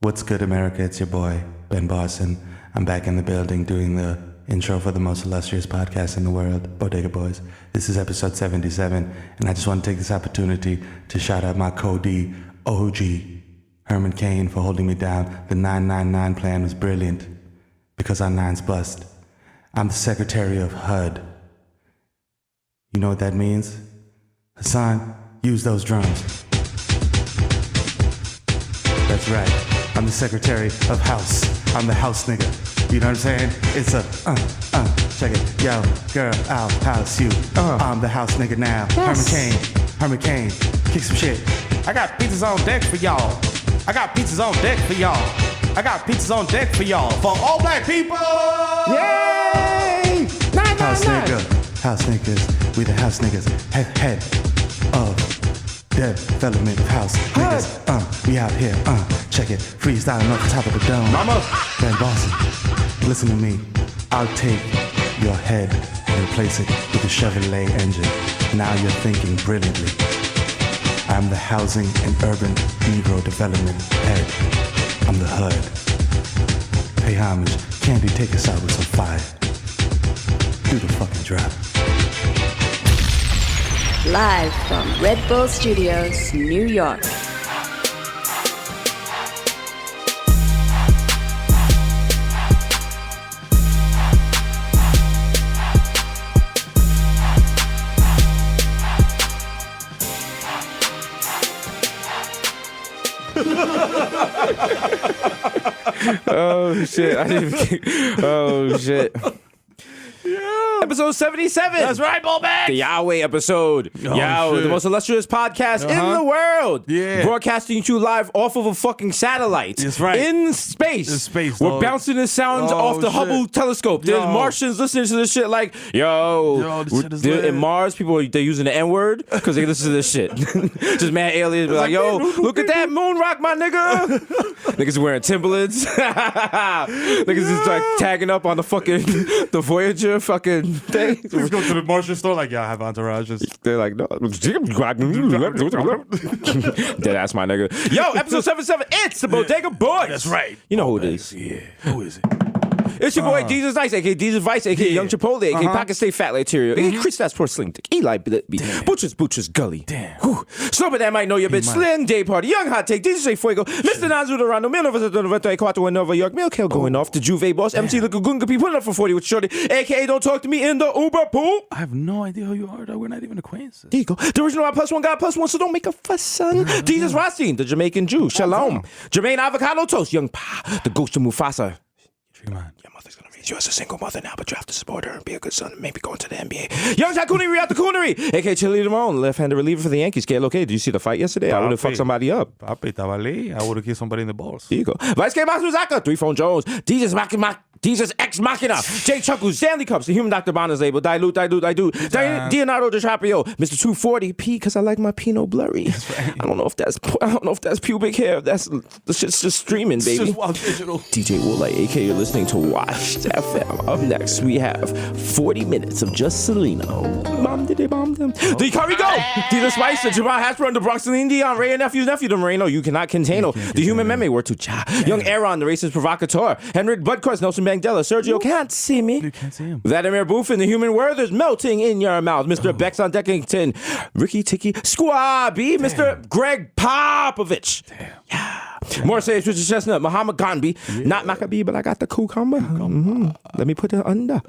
What's good, America? It's your boy, Ben Barson. I'm back in the building doing the intro for the most illustrious podcast in the world, Bodega Boys. This is episode 77, and I just want to take this opportunity to shout out my co-D, OG, Herman Cain, for holding me down. The 999 plan was brilliant, because our nine's bust. I'm the secretary of HUD. You know what that means? Hassan, use those drums. That's right. I'm the secretary of house. I'm the house nigga. You know what I'm saying? It's a, check it. Yo, girl, I'll house you. I'm the house nigga now. Yes. Herman Cain, kick some shit. I got pizzas on deck for y'all. I got pizzas on deck for y'all. I got pizzas on deck for y'all. For all black people! Yay! House nigga. House niggas. We the house niggas. Head of development of house niggas. We out here. Check it. Freestyling off the top of the dome. Mama! Ben Boston. Listen to me. I'll take your head and replace it with a Chevrolet engine. Now you're thinking brilliantly. I'm the Housing and Urban Negro Development Head. I'm the HUD. Pay homage. Candy, take us out with some fire. Do the fucking drop. Live from Red Bull Studios, New York. Oh shit! Oh shit! Yeah. Episode 77. That's right, Bullback. The Yahweh episode. Shit. The most illustrious podcast in the world. Yeah. Broadcasting to you live off of a fucking satellite. That's right. In space. In space, We're dog. bouncing the sounds off the shit. Hubble telescope. There's Yo. Martians listening to this shit like, Yo, this shit is lit. in Mars, people, they're using the N-word because they listen to this shit. Just mad aliens be like, yo, look at that moon rock, my nigga. Niggas wearing Timberlands. Niggas just like tagging up on the fucking, the Voyager fucking thing. Please go to the Martian store like, yeah, I have entourages. They're like, no. Dead ass, my nigga. Yo, episode 77. It's the Bodega Boys. That's right. You know who it is. Yeah. Who is it? It's your boy, Jesus Nice, a.k.a. Jesus Vice, a.k.a. Young Chipotle, a.k.a. Pocket State Fat Laterio, a.k.a. Chris That's Porcelain Dick, Eli Butcher's Gully. Damn. Snowbird that might know your bitch, Slim Day Party, Young Hot Take, DJ Say Fuego, Mr. Nazu Durando, Mil Nova Noventa, Cuatro in Nova York, Milk Hill going off, the Juve Boss, MC Lukagunga, people putting up for 40 with Shorty, a.k.a. Don't Talk to Me in the Uber Pool. I have no idea who you are, though. We're not even acquaintances. There you go. The original +1 guy +1, so don't make a fuss, son. Jesus Rothstein, the Jamaican Jew, Shalom. Jermaine Avocado Toast, Young Pa, the ghost of Mufasa. Come on. Your mother's gonna raise you as a single mother now, but you have to support her and be a good son and maybe go into the NBA. Young Takuniri out the Coonery, a.k.a. Chili Limon, left-handed reliever for the Yankees. Okay, did you see the fight yesterday? I would have fucked somebody up. Papi, estaba ley. I would have kicked somebody in the balls. There you go. Vice K. Masuzaka, 3-Phone Jones, Jesus Ex Machina, Jay Chuckles, Stanley Cups, the Human Dr. Bonner's label, Dilute, Leonardo DiCaprio, Mr. 240, P, because I like my Pinot blurry. Right. I don't know if that's pubic hair. That's the shit's just streaming, baby. It's just wild digital. DJ Woolite, a.k.a. you're listening to Washed FM. Up next, we have 40 minutes of just Selena. Bomb did they bomb them? The Curry Go! Tita Spicer, Jamal Hasbro, the Bronx Celine Dion, Ray and nephew, the Moreno, you cannot contain. The Human Meme, word to Cha. Young Aaron, the racist provocateur. Henrik Budquist, Nelson Mandela, Sergio can't see me. You can't see him. Vladimir Buffin, the Human Werther's melting in your mouth. Mr. Bex on Deckington, Ricky Tiki Squabby, Mr. Greg Popovich. Damn. Yeah. Morrissey, Richard Chestnut, Muhammad Ghanbi, not Maccabee, but I got the cucumber. Let me put it under.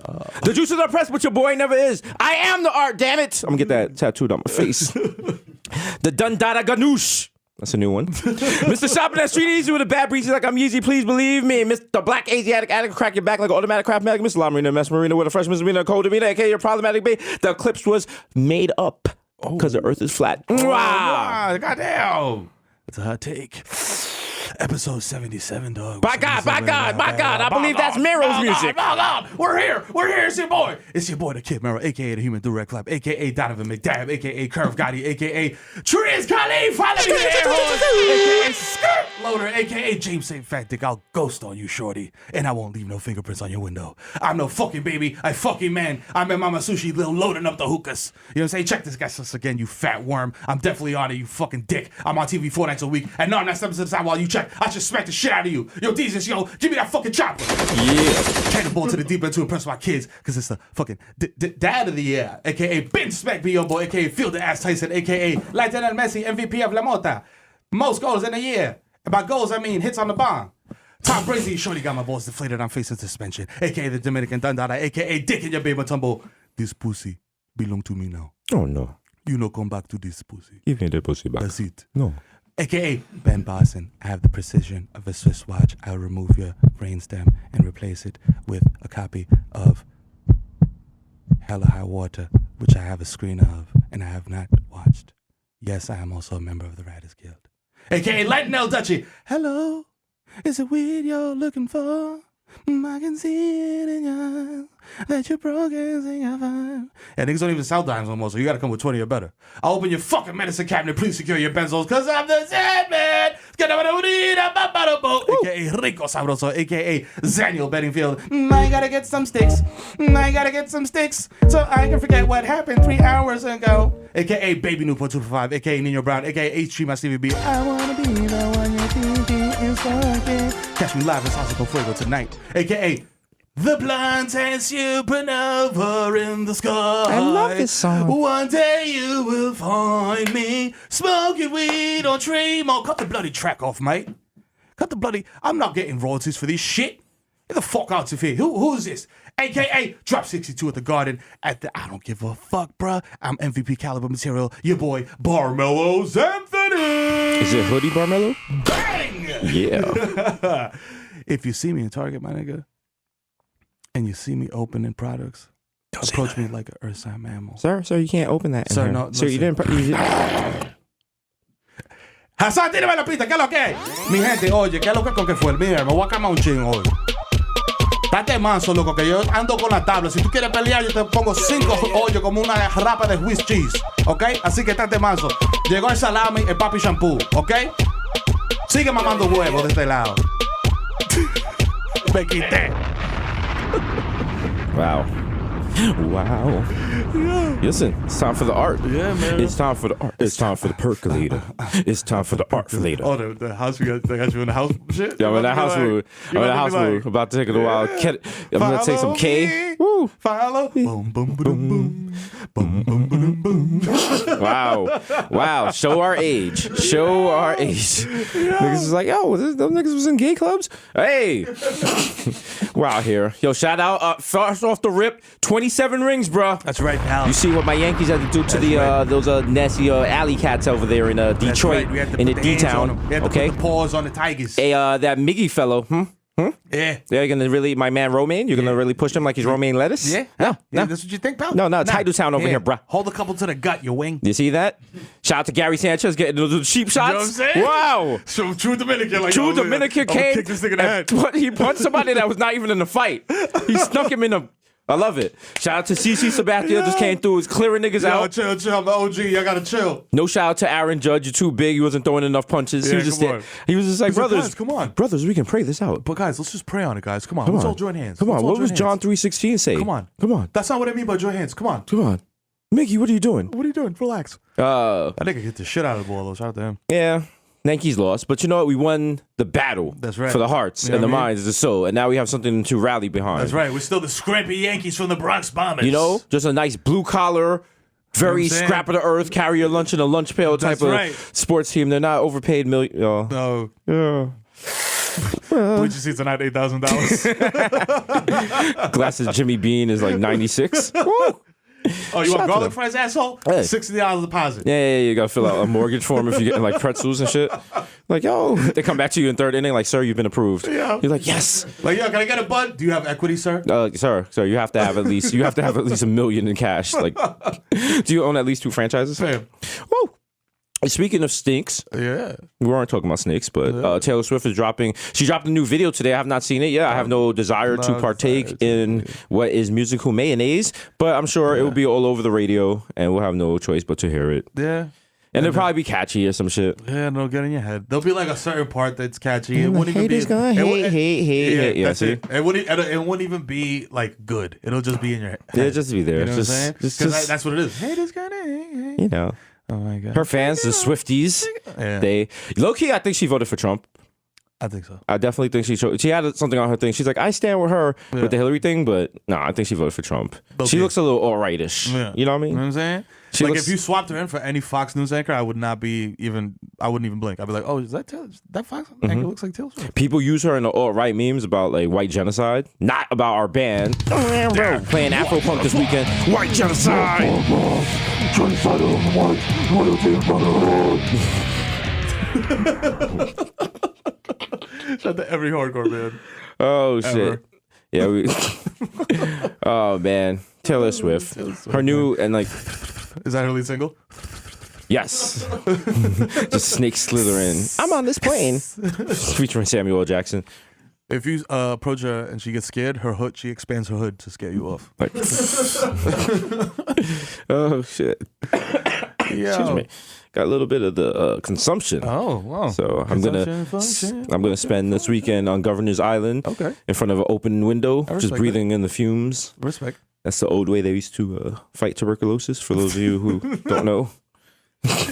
The juices are pressed, but your boy never is. I am the art, damn it. I'm gonna get that tattooed on my face. The Dundada Ganoush. That's a new one. Mr. Shopping at Street Easy with a bad breezy like I'm Yeezy, please believe me. Mr. Black Asiatic Addict, crack your back like an automatic craft mag. Mr. La Marina, Mess Marina with a fresh misdemeanor, cold demeanor, aka your problematic bay. The Eclipse was made up because the earth is flat. Wow. Goddamn. That's a hot take. Episode 77, dog. By God, I believe that's Mero's music. We're here. It's your boy. It's your boy, the Kid Mero, a.k.a. the Human Direct Clap, a.k.a. Donovan McDab, a.k.a. Curve Gotti, a.k.a. Triz Khalif. Follow me there, a.k.a. Skirt Loader, a.k.a. James St. Fat Dick. I'll ghost on you, shorty, and I won't leave no fingerprints on your window. I'm no fucking baby. I fucking man. I'm in Mama Sushi, little loading up the hookahs. You know what I'm saying? Check this guy again, you fat worm. I'm definitely on it, you fucking dick. I'm on TV 4 nights a week, and no, I'm not stepping to the side while you check. I should smack the shit out of you. Yo, Jesus, yo, give me that fucking chopper. Yeah. Cannonball to the deep end to impress my kids, because it's the fucking dad of the year, a.k.a. Ben Smack Biombo, a.k.a. Field the Ass Tyson, a.k.a. Lionel Messi, MVP of La Mota. Most goals in a year. And by goals, I mean hits on the bomb. Tom Brady, shorty got my balls deflated. I'm facing suspension. A.k.a. the Dominican Dundada, a.k.a. Dick in your baby tumble. This pussy belong to me now. Oh, no. You no come back to this pussy. Give me the pussy back. That's it. No. A.k.a. Ben Boston. I have the precision of a Swiss watch. I'll remove your brainstem and replace it with a copy of Hella High Water, which I have a screen of and I have not watched. Yes, I am also a member of the Writers Guild. A.k.a. Lightning Dutchie. Hello, is it weed you're looking for? I can see it in your eyes that you're broken, sing your vibe. Yeah, niggas don't even sell dimes no more, so you gotta come with 20 or better. I'll open your fucking medicine cabinet. Please secure your benzos, cause I'm the Zen Man. A.k.a. Rico Sabroso, a.k.a. Zaniel Bedingfield. I gotta get some sticks. I gotta get some sticks so I can forget what happened 3 hours ago. A.k.a. Baby Newport 245, a.k.a. Nino Brown, a.k.a. H3 my Stevie B. I wanna be the one you're thinking is fucking. Catch me live in Salsa Fuego tonight. A.k.a. The plantain supernova in the sky. I love this song. One day you will find me smoking weed on Tremo. Cut the bloody track off, mate. Cut the bloody... I'm not getting royalties for this shit. Get the fuck out of here. Who's this? A.k.a. Drop 62 at the Garden at the... I don't give a fuck, bruh. I'm MVP caliber material. Your boy, Barmelo's Anthony. Is it Hoodie Barmelo? Bang! Yeah. If you see me in Target, my nigga, and you see me opening products, approach me like an earth sign mammal. Sir, you can't open that. Sir, here. no, Sir, you listen. didn't. Hassan, tírame la pista, ¿qué es lo que es? Mi gente, oye, ¿qué es lo que es con que fue? Mira, me voy a quemar un ching hoy. Date manso, loco, que yo ando con la tabla. Si tú quieres pelear, yo te pongo 5 hoyos como una rapa de Swiss cheese, ¿ok? Así que date manso. Llegó el salami, el papi shampoo, ¿ok? Sigue mamando huevo de este lado. Me quité. Wow. Wow. Listen, it's time for the art. Yeah, man. It's time for the art. It's time for the percolator. It's time for the artfulator. Oh, the house, they got you in the house shit? Yeah, I'm in the house mood. I'm in the house mood. About to take it a while. I'm gonna take some K. Woo. Follow. Boom, boom, boom, boom. Boom, boom, boom, boom. Wow. Wow. Show our age. Show our age. Niggas is like, yo, those niggas was in gay clubs? Hey. We're out here. Yo, shout out. First off the rip, 27 rings, bro. That's right, pal. You see what my Yankees had to do to those nasty alley cats over there in Detroit, right. We had to in the put the hands on D-town. them. We had to Okay. put the paws on the Tigers. Hey, that Miggy fellow, Yeah. They're gonna really, my man Romaine, you're gonna really push him like he's romaine lettuce? Yeah? No, Yeah, no. that's what you think, pal? No, Titletown over here, bruh. Hold a couple to the gut, you wing. You see that? Shout out to Gary Sanchez getting those cheap shots. You know what I'm saying? Wow. So, true Dominican. Like, True Dominican came. kick this nigga in the head. He punched somebody that was not even in the fight. He snuck him in the. I love it. Shout out to CC Sabathia, just came through, was clearing niggas Yo, out. chill. I'm the OG. Y'all gotta chill. No shout out to Aaron Judge. You're too big. He wasn't throwing enough punches. He Yeah, was just come there. on. He was just like, He's like, brothers, guys, come on. brothers, we can pray this out. But guys, let's just pray on it, guys. Come on. Come Let's on. all join hands. Come on. Let's all What was join John hands. 3:16 say? Come on. Come on. That's not what I mean by join hands. Come on. Come on. Mickey, what are you doing? What are you doing? Relax. Uh, That nigga hit the shit out of the ball, though. Shout out to him. yeah. Yankees lost, but you know what? We won the battle. That's right. For the hearts You know and the what I mean? minds, the soul, and now we have something to rally behind. That's right. We're still the scrappy Yankees from the Bronx Bombers. You know, just a nice blue collar, very You know what I'm saying? scrap of the earth, carry your lunch in a lunch pail type That's of right. sports team. They're not overpaid million. No. Yeah. Bleacher seats are not $8,000. Glasses Jimmy Bean is like 96. Woo! Oh, you Shout out want to garlic them. fries, asshole? Hey. $60 deposit. Yeah, you gotta fill out a mortgage form if you're getting like pretzels and shit. Like, yo, they come back to you in third inning, like, sir, you've been approved. Yeah. You're like, yes. Like, yo, can I get a bud? Do you have equity, sir? Sir, you have to have at least $1 million in cash. Like, do you own at least 2 franchises? Fam. Woo! Speaking of stinks, Yeah. we weren't talking about snakes, but Taylor Swift is dropping. She dropped a new video today. I have not seen it yet. I have no desire to partake in what is musical mayonnaise, but I'm sure it will be all over the radio, and we'll have no choice but to hear it. Yeah. And it'll probably be catchy or some shit. Yeah, no, get in your head. There'll be like a certain part that's catchy. It wouldn't even Haters be. gonna hate. Yeah, that's see? it. It wouldn't even be like good. It'll just be in your head. Yeah, just be there. You know what I'm Just- saying? just- 'Cause just- that's what it is. Haters gonna hate. You know. Oh my god. Her fans, the Swifties, Yeah. they low key. I think she voted for Trump. I think so. I definitely think she had something on her thing. She's like, I stand with her with the Hillary thing, but no, I think she voted for Trump. Okay. She looks a little all-rightish. Yeah. You know what I You know what mean? I'm saying? She Like looks- if you swapped her in for any Fox News anchor, I wouldn't even blink. I'd be like, oh, is that that Fox anchor looks like Taylor Swift? People use her in the alt-right memes about like white genocide, not about our band. Playing Afropunk this weekend. White genocide. Shout out to every hardcore band. Oh shit. Ever. Yeah, we. Oh man, Taylor Swift. Her new and like Is that her lead single? yes, just snake slithering. I'm on this plane. Featuring Samuel L. Jackson. If you approach her and she gets scared, she expands her hood to scare you off. Like, oh shit. Excuse me. Got a little bit of the consumption. Oh wow. So I'm gonna spend this weekend on Governor's Island. Okay. In front of an open window, respect just breathing in the fumes. Respect. That's the old way they used to fight tuberculosis. For those of you who don't know,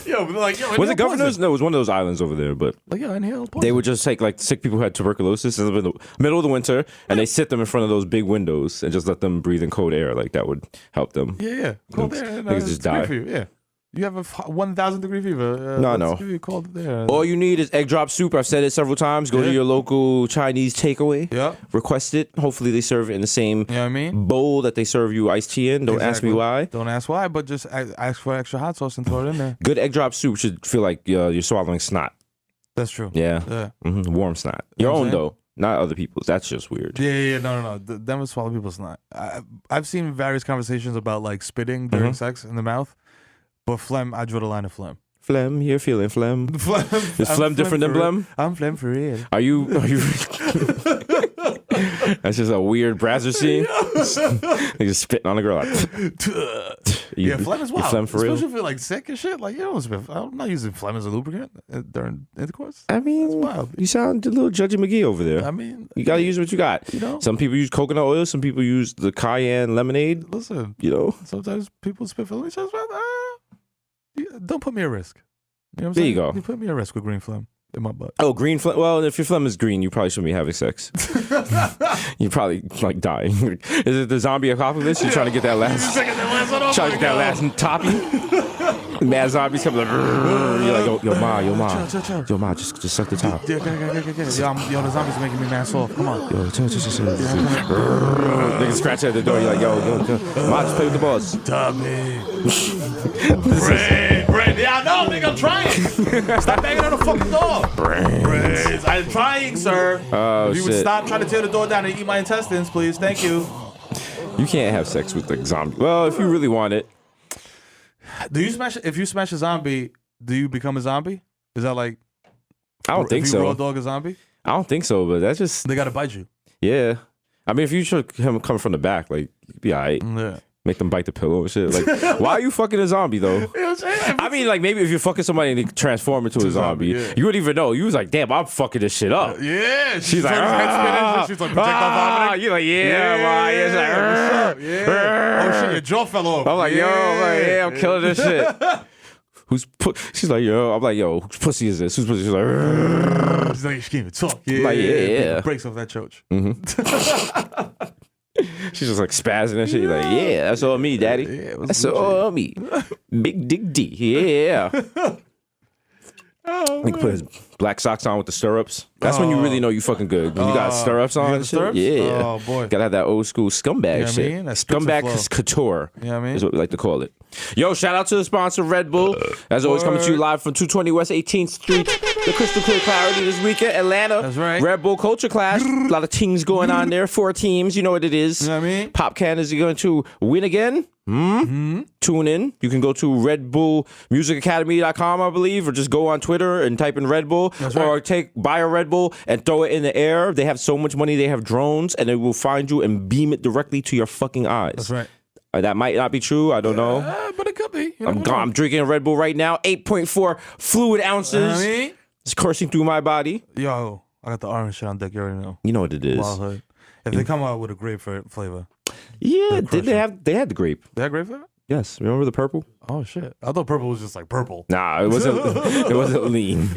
Yo, like, yo, was it Governor's? No, it was one of those islands over there. But Like, yo, inhale. they would just take like sick people who had tuberculosis in the middle of the winter, and they sit them in front of those big windows and just let them breathe in cold air. Like that would help them. Yeah. Cold air. Niggas just it's die. great for you. Yeah. You have a 1,000 degree fever. No, let's no. give you cold air. All you need is egg drop soup. I've said it several times. Go to Yeah. your local Chinese takeaway. Yeah. Request it. Hopefully they serve it in the same You know what I mean? bowl that they serve you iced tea in. Don't ask me Exactly. why. Don't ask why, but just ask for extra hot sauce and throw it in there. Good egg drop soup should feel like you're swallowing snot. That's true. Yeah. Yeah. Warm snot. Your know what own I'm saying? though, not other people's. That's just weird. Yeah. No. Them would swallow people's snot. I've seen various conversations about like spitting during sex in the mouth, but phlegm, I drew the line of phlegm. Phlegm, you're feeling phlegm. Is phlegm different than phlegm? I'm phlegm for real. Are you? That's just a weird Brazzer scene. They just spitting on a girl. Yeah, phlegm is you wild. phlegm for real? Especially if you're like sick and shit. Like, you don't spit. I'm not using phlegm as a lubricant during intercourse. I mean, wild. you sound a little Judgy McGee over there. I mean, You gotta use what you got. You know? Some people use coconut oil. Some people use the cayenne lemonade. listen, You know, sometimes people spit for me. Don't put me at risk. You know what I'm There saying? you go. You put me at risk with green phlegm in my butt. oh, green phlegm. Well, if your phlegm is green, you probably shouldn't be having sex. You probably like dying. Is it the zombie apocalypse? You're trying to get that last, trying to get that last toppy. Mad zombies come like, you're like, yo, ma, just suck the top. Yeah. Yo, the zombies are making me mad soft. Come on. Yo, nigga scratch at the door. You're like, yo, ma, just play with the balls. Brain. Yeah, I know, nigga. I'm trying. Stop banging on the fucking door. Brains. I'm trying, sir. Oh, if you would shit. stop trying to tear the door down and eat my intestines, please. Thank you. You can't have sex with like zombie. Well, if you really want it. If you smash a zombie, do you become a zombie? Is that like I don't think if you raw so. dog a zombie? I don't think so, but that's just They gotta bite you. yeah. I mean, if you should him come from the back, like you'd be alright. Yeah. Make them bite the pillow and shit. Like, why are you fucking a zombie though? You know what I'm saying? I mean, like maybe if you're fucking somebody and they transform into a zombie, yeah. you wouldn't even know. You was like, damn, I'm fucking this shit up. Yeah. She's like, she's like, projectile vomiting. You're like, yeah. It's like, what's up? Yeah. Oh shit, your jaw fell off. I'm like, yo, I'm killing this shit. She's like, yo. I'm like, yo, whose pussy is this? Whose pussy? She's like, She's like, she can't even talk. Yeah, Like, yeah. Breaks off that church. she's just like spazzing and shit. You're like, yeah, that's all me, daddy. Yeah, what's That's good, all me. Big Dick D. Yeah. Oh, He put his black socks on with the stirrups. That's when you really know you fucking good. When you got stirrups on got and the shit. stirrups? Yeah. Oh, boy. Gotta have that old school scumbag what I shit. mean? That spits and Scumbag flow. couture. You know what I mean? Is what we like to call it. Yo, shout out to the sponsor, Red Bull. As always, coming to you live from 220 West 18th Street. The Crystal Clear Clarity this weekend, Atlanta. That's right. Red Bull Culture Clash. A lot of teams going on there. 4 teams. You know what it is. You know what I mean? Popcan is going to win again. Tune in. You can go to RedBullMusicAcademy.com, I believe, or just go on Twitter and type in Red Bull, or buy a Red Bull and throw it in the air. They have so much money. They have drones, and they will find you and beam it directly to your fucking eyes. That's right. That might not be true. I don't know. But it could be. You never know. I'm drinking a Red Bull right now. 8.4 fluid ounces. I mean, It's coursing through my body. yo, I got the orange shit on deck. You already know. You know what it is. Wild Hood. If they come out with a grape flavor, Yeah, did they have? They had the grape. they had grape flavor? Yes, remember the purple? Oh shit! I thought purple was just like purple. Nah, it wasn't. It wasn't lean.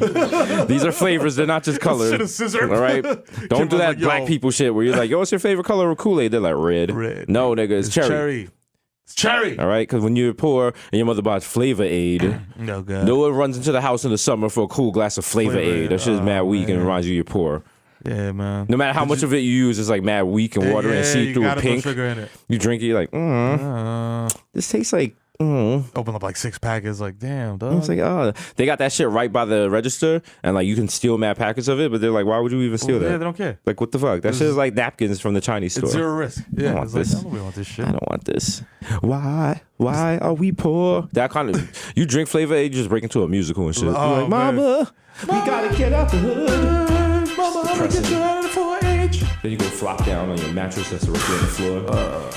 These are flavors. They're not just color. Shit is scissored. All right, don't do was that like, yo. black people shit where you're like, yo, what's your favorite color of Kool-Aid? They're like red. Red. No, nigga, it's cherry. It's cherry. All right, because when you're poor and your mother buys Flavor Aid, No good. no one runs into the house in the summer for a cool glass of Flavor Flavor Aid. Aid. That shit is mad Oh, weak and man. reminds you you're poor. Yeah, man. No matter how much of it you use, it's like mad weak and water and see through you and gotta pink. put sugar in it. You drink it, you're like, this tastes like. Open up like 6 packets. Like, damn, dog. It's like, oh, they got that shit right by the register, and like you can steal mad packets of it, but they're like, why would you even steal Yeah, that? they don't care. Like, what the fuck? That shit is like napkins from the Chinese store. It's zero risk. Yeah, want it's like, this. I don't want this shit. I don't want this. Why? Why are we poor? That kind of you drink Flavor Aid, you just break into a musical and shit. You're Oh, like, Mama, we gotta get out the hood. Mama, I'm gonna get Depressing. you out of the 4-H. Then you go flop down on your mattress that's directly on the floor.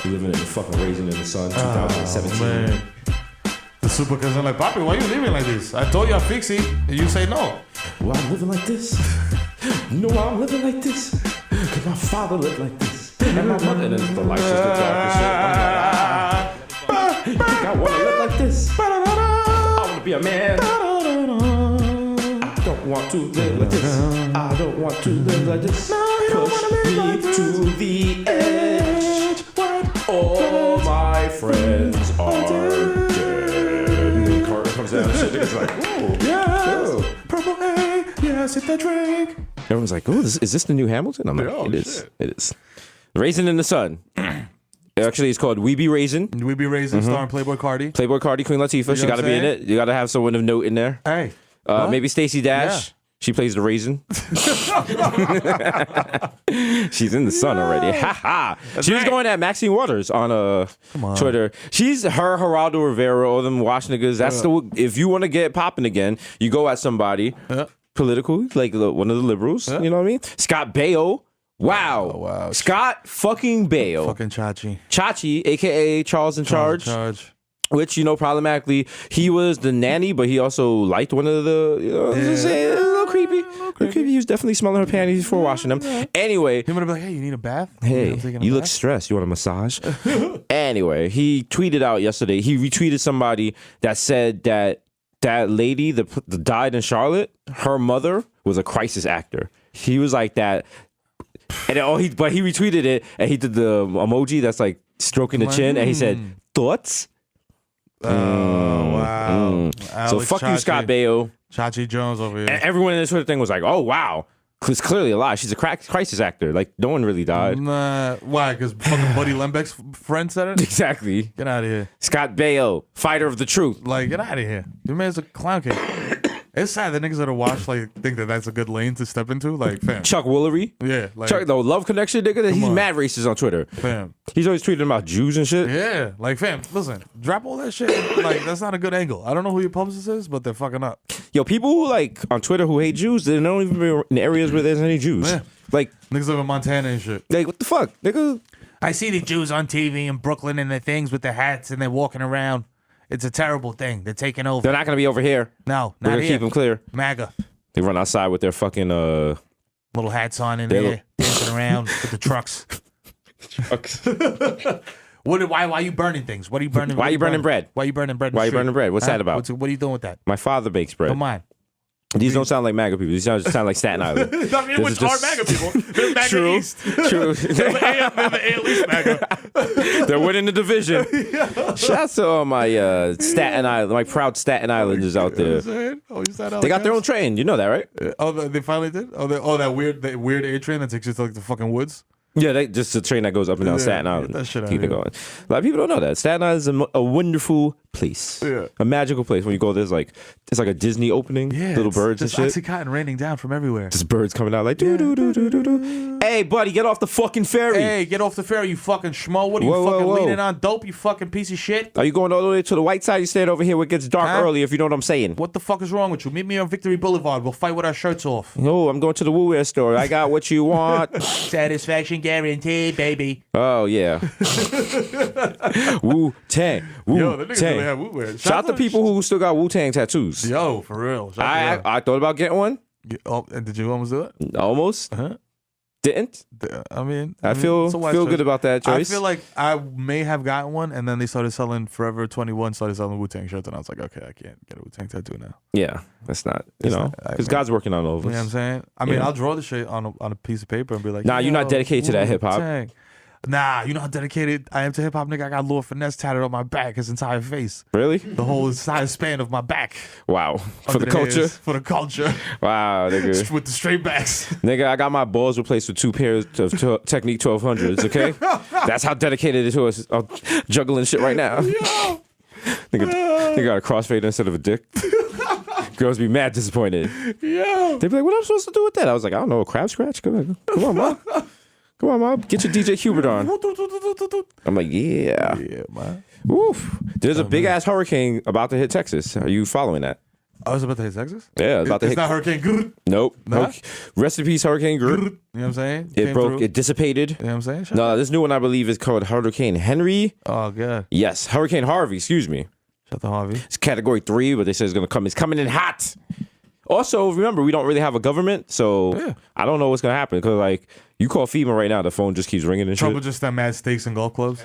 You're living in the fucking Raisin in the Sun, 2017. Man. The super cousin like, Papi, why you living like this? I told you I fix it, and you say no. Why I'm living like this? No, I'm living like this. Cause my father lived like this. And my mother, and then the lights just get dark and shit. I'm like, you think I wanna live like this? I wanna be a man. I don't want to live like this. I don't want to live like this. Push me to the edge. All my friends are dead. And then Carter comes down and shit. Niggas like, whoa. Yes, purple A, yes, hit that drink. Everyone's like, oh, is this the new Hamilton? I'm like, Oh, it is. shit. It is. Raisin in the Sun. Actually, it's called We Be Raisin. We be raising starring Playboy Cardi. Playboy Cardi, Queen Latifah. She know got to what be I'm in it. You got to have someone of note in there. Hey, what? Maybe Stacey Dash. Yeah. She plays the raisin. She's in the sun already. Ha ha. She was right. going at Maxine Waters on Twitter. She's her Geraldo Rivera or them wash niggas. That's if you want to get popping again, you go at somebody political, like one of the liberals. You know what I mean? Scott Baio. Wow. Oh, wow. Scott fucking Baio. Fucking Chachi. Chachi, aka Charles in Charge. Which, you know, problematically, he was the nanny, but he also liked one of the, you know, just saying, a little creepy. A little creepy. He was definitely smelling her panties before washing them. Anyway, He would have been like, hey, you need a bath? hey, I'm taking a you look bath? stressed. You want a massage? Anyway, he tweeted out yesterday, he retweeted somebody that said that lady that died in Charlotte, her mother was a crisis actor. He was like that. And but he retweeted it, and he did the emoji that's like stroking the chin, and he said, thoughts? Oh, wow. So Alex fuck you, Chachi. Scott Baio. Chachi Jones over here. And everyone in the Twitter thing was like, oh, wow. It's clearly a lie. She's a crisis actor. Like, no one really died. Nah, why? Because fucking Buddy Lembeck's friend said it? Exactly. Get out of here. Scott Baio, fighter of the truth. Like, get out of here. Your man's a clown kid. It's sad that niggas that are watched like think that that's a good lane to step into. Like, fam. Chuck Woolery. Yeah, like, Chuck, the Love Connection nigga, he's on. mad racist on Twitter. fam. He's always tweeting about Jews and shit. Yeah, like, fam, listen, drop all that shit. Like, that's not a good angle. I don't know who your publicist is, but they're fucking up. Yo, people who like on Twitter who hate Jews, they don't even be in areas where there's any Jews. Yeah. Like, Niggas live in Montana and shit. what the fuck, nigga? I see the Jews on TV in Brooklyn and their things with their hats and they're walking around. It's a terrible thing. They're taking over. They're not gonna be over here. No, We're not gonna here. keep them clear. MAGA. They run outside with their fucking Little hats on in They there, dancing around with the trucks. Why you burning things? What are you burning? Why what you burning bread? Why you burning bread? in Why the you street? burning bread? What's that about? What are you doing with that? My father bakes bread. Come on. These don't sound like MAGA people. These sound like Staten Island. I mean, This which is just- are MAGA people? They're MAGA True. East. True. They're the AL East MAGA. They're winning the division. Shout out to all my Staten Island, my proud Staten Islanders out there. Oh, you said They got their own train. You know that, right? Oh, they finally did. Oh, that weird A train that takes you to like the fucking woods. Yeah, just a train that goes up and down Yeah, Staten get Island. that shit out Keep it here. going. A lot of people don't know that. Staten Island is a wonderful place. Yeah. A magical place. When you go, it's like a Disney opening. Yeah, little it's birds and just shit. Oxycontin raining down from everywhere. Just birds coming out like do do do do do do. Hey, buddy, get off the fucking ferry. Hey, get off the ferry, you fucking schmo. What are you Whoa, whoa, fucking whoa. leaning on? Dope, you fucking piece of shit. Are you going all the way to the white side? You staying over here where it gets dark Huh? early, if you know what I'm saying. What the fuck is wrong with you? Meet me on Victory Boulevard. We'll fight with our shirts off. No, I'm going to the Woo Wear store. I got what you want. Satisfaction guaranteed, baby. Oh, yeah. Wu-Tang. Yo, the niggas Wu-Tang. really have Wu Wear. Shout out to people who still got Wu-Tang tattoos. Yo, for real. Shout I out to thought about getting one. them. Oh, and did you almost do it? Almost. Huh? Didn't. I mean, I feel it's a wise feel choice. good about that choice. I feel like I may have gotten one, and then they started selling Forever 21, started selling Wu-Tang shirts, and I was like, okay, I can't get a Wu-Tang tattoo now. Yeah, that's not, It's know, not- I because mean- God's working on all of You know what I'm us. saying? I mean, Yeah. I'll draw the shit on a piece of paper and be like, Nah, you're not yo, dedicated to that hip-hop. Wu-Tang. Nah, you know how dedicated I am to hip hop, nigga. I got Lord Finesse tatted on my back, his entire face, Really? the whole entire span of my back. Wow. For Under the culture? hairs, for the culture, Wow, nigga. with the straight backs. Nigga, I got my balls replaced with 2 pairs of Technique 1200s, okay? That's how dedicated it is. I'm juggling shit right now. Nigga got a crossfade instead of a dick. Girls be mad disappointed. Yo. They be like, what am I supposed to do with that? I was like, I don't know, a crab scratch? Come on, Mom. Come on, Mom. Get your DJ Hubert on. I'm like, yeah. Yeah, man. Woof. There's a big-ass hurricane about to hit Texas. Are you following that? I was about to hit Texas. Yeah, it's about to It's hit. not Hurricane Good. Nope. Nah? Rest in peace, Hurricane Groot. You know what I'm saying? It Came broke. through. It dissipated. You know what I'm saying? Shout No, this new one I believe is called Hurricane Henry. Oh, God. Yes, Hurricane Harvey. Excuse me. Shout out to Harvey. It's Category 3, but they say it's gonna come. It's coming in hot. Also, remember we don't really have a government, so Yeah. I don't know what's gonna happen. Because like you call FEMA right now, the phone just keeps ringing and Trouble shit. just that mad steaks and golf clubs.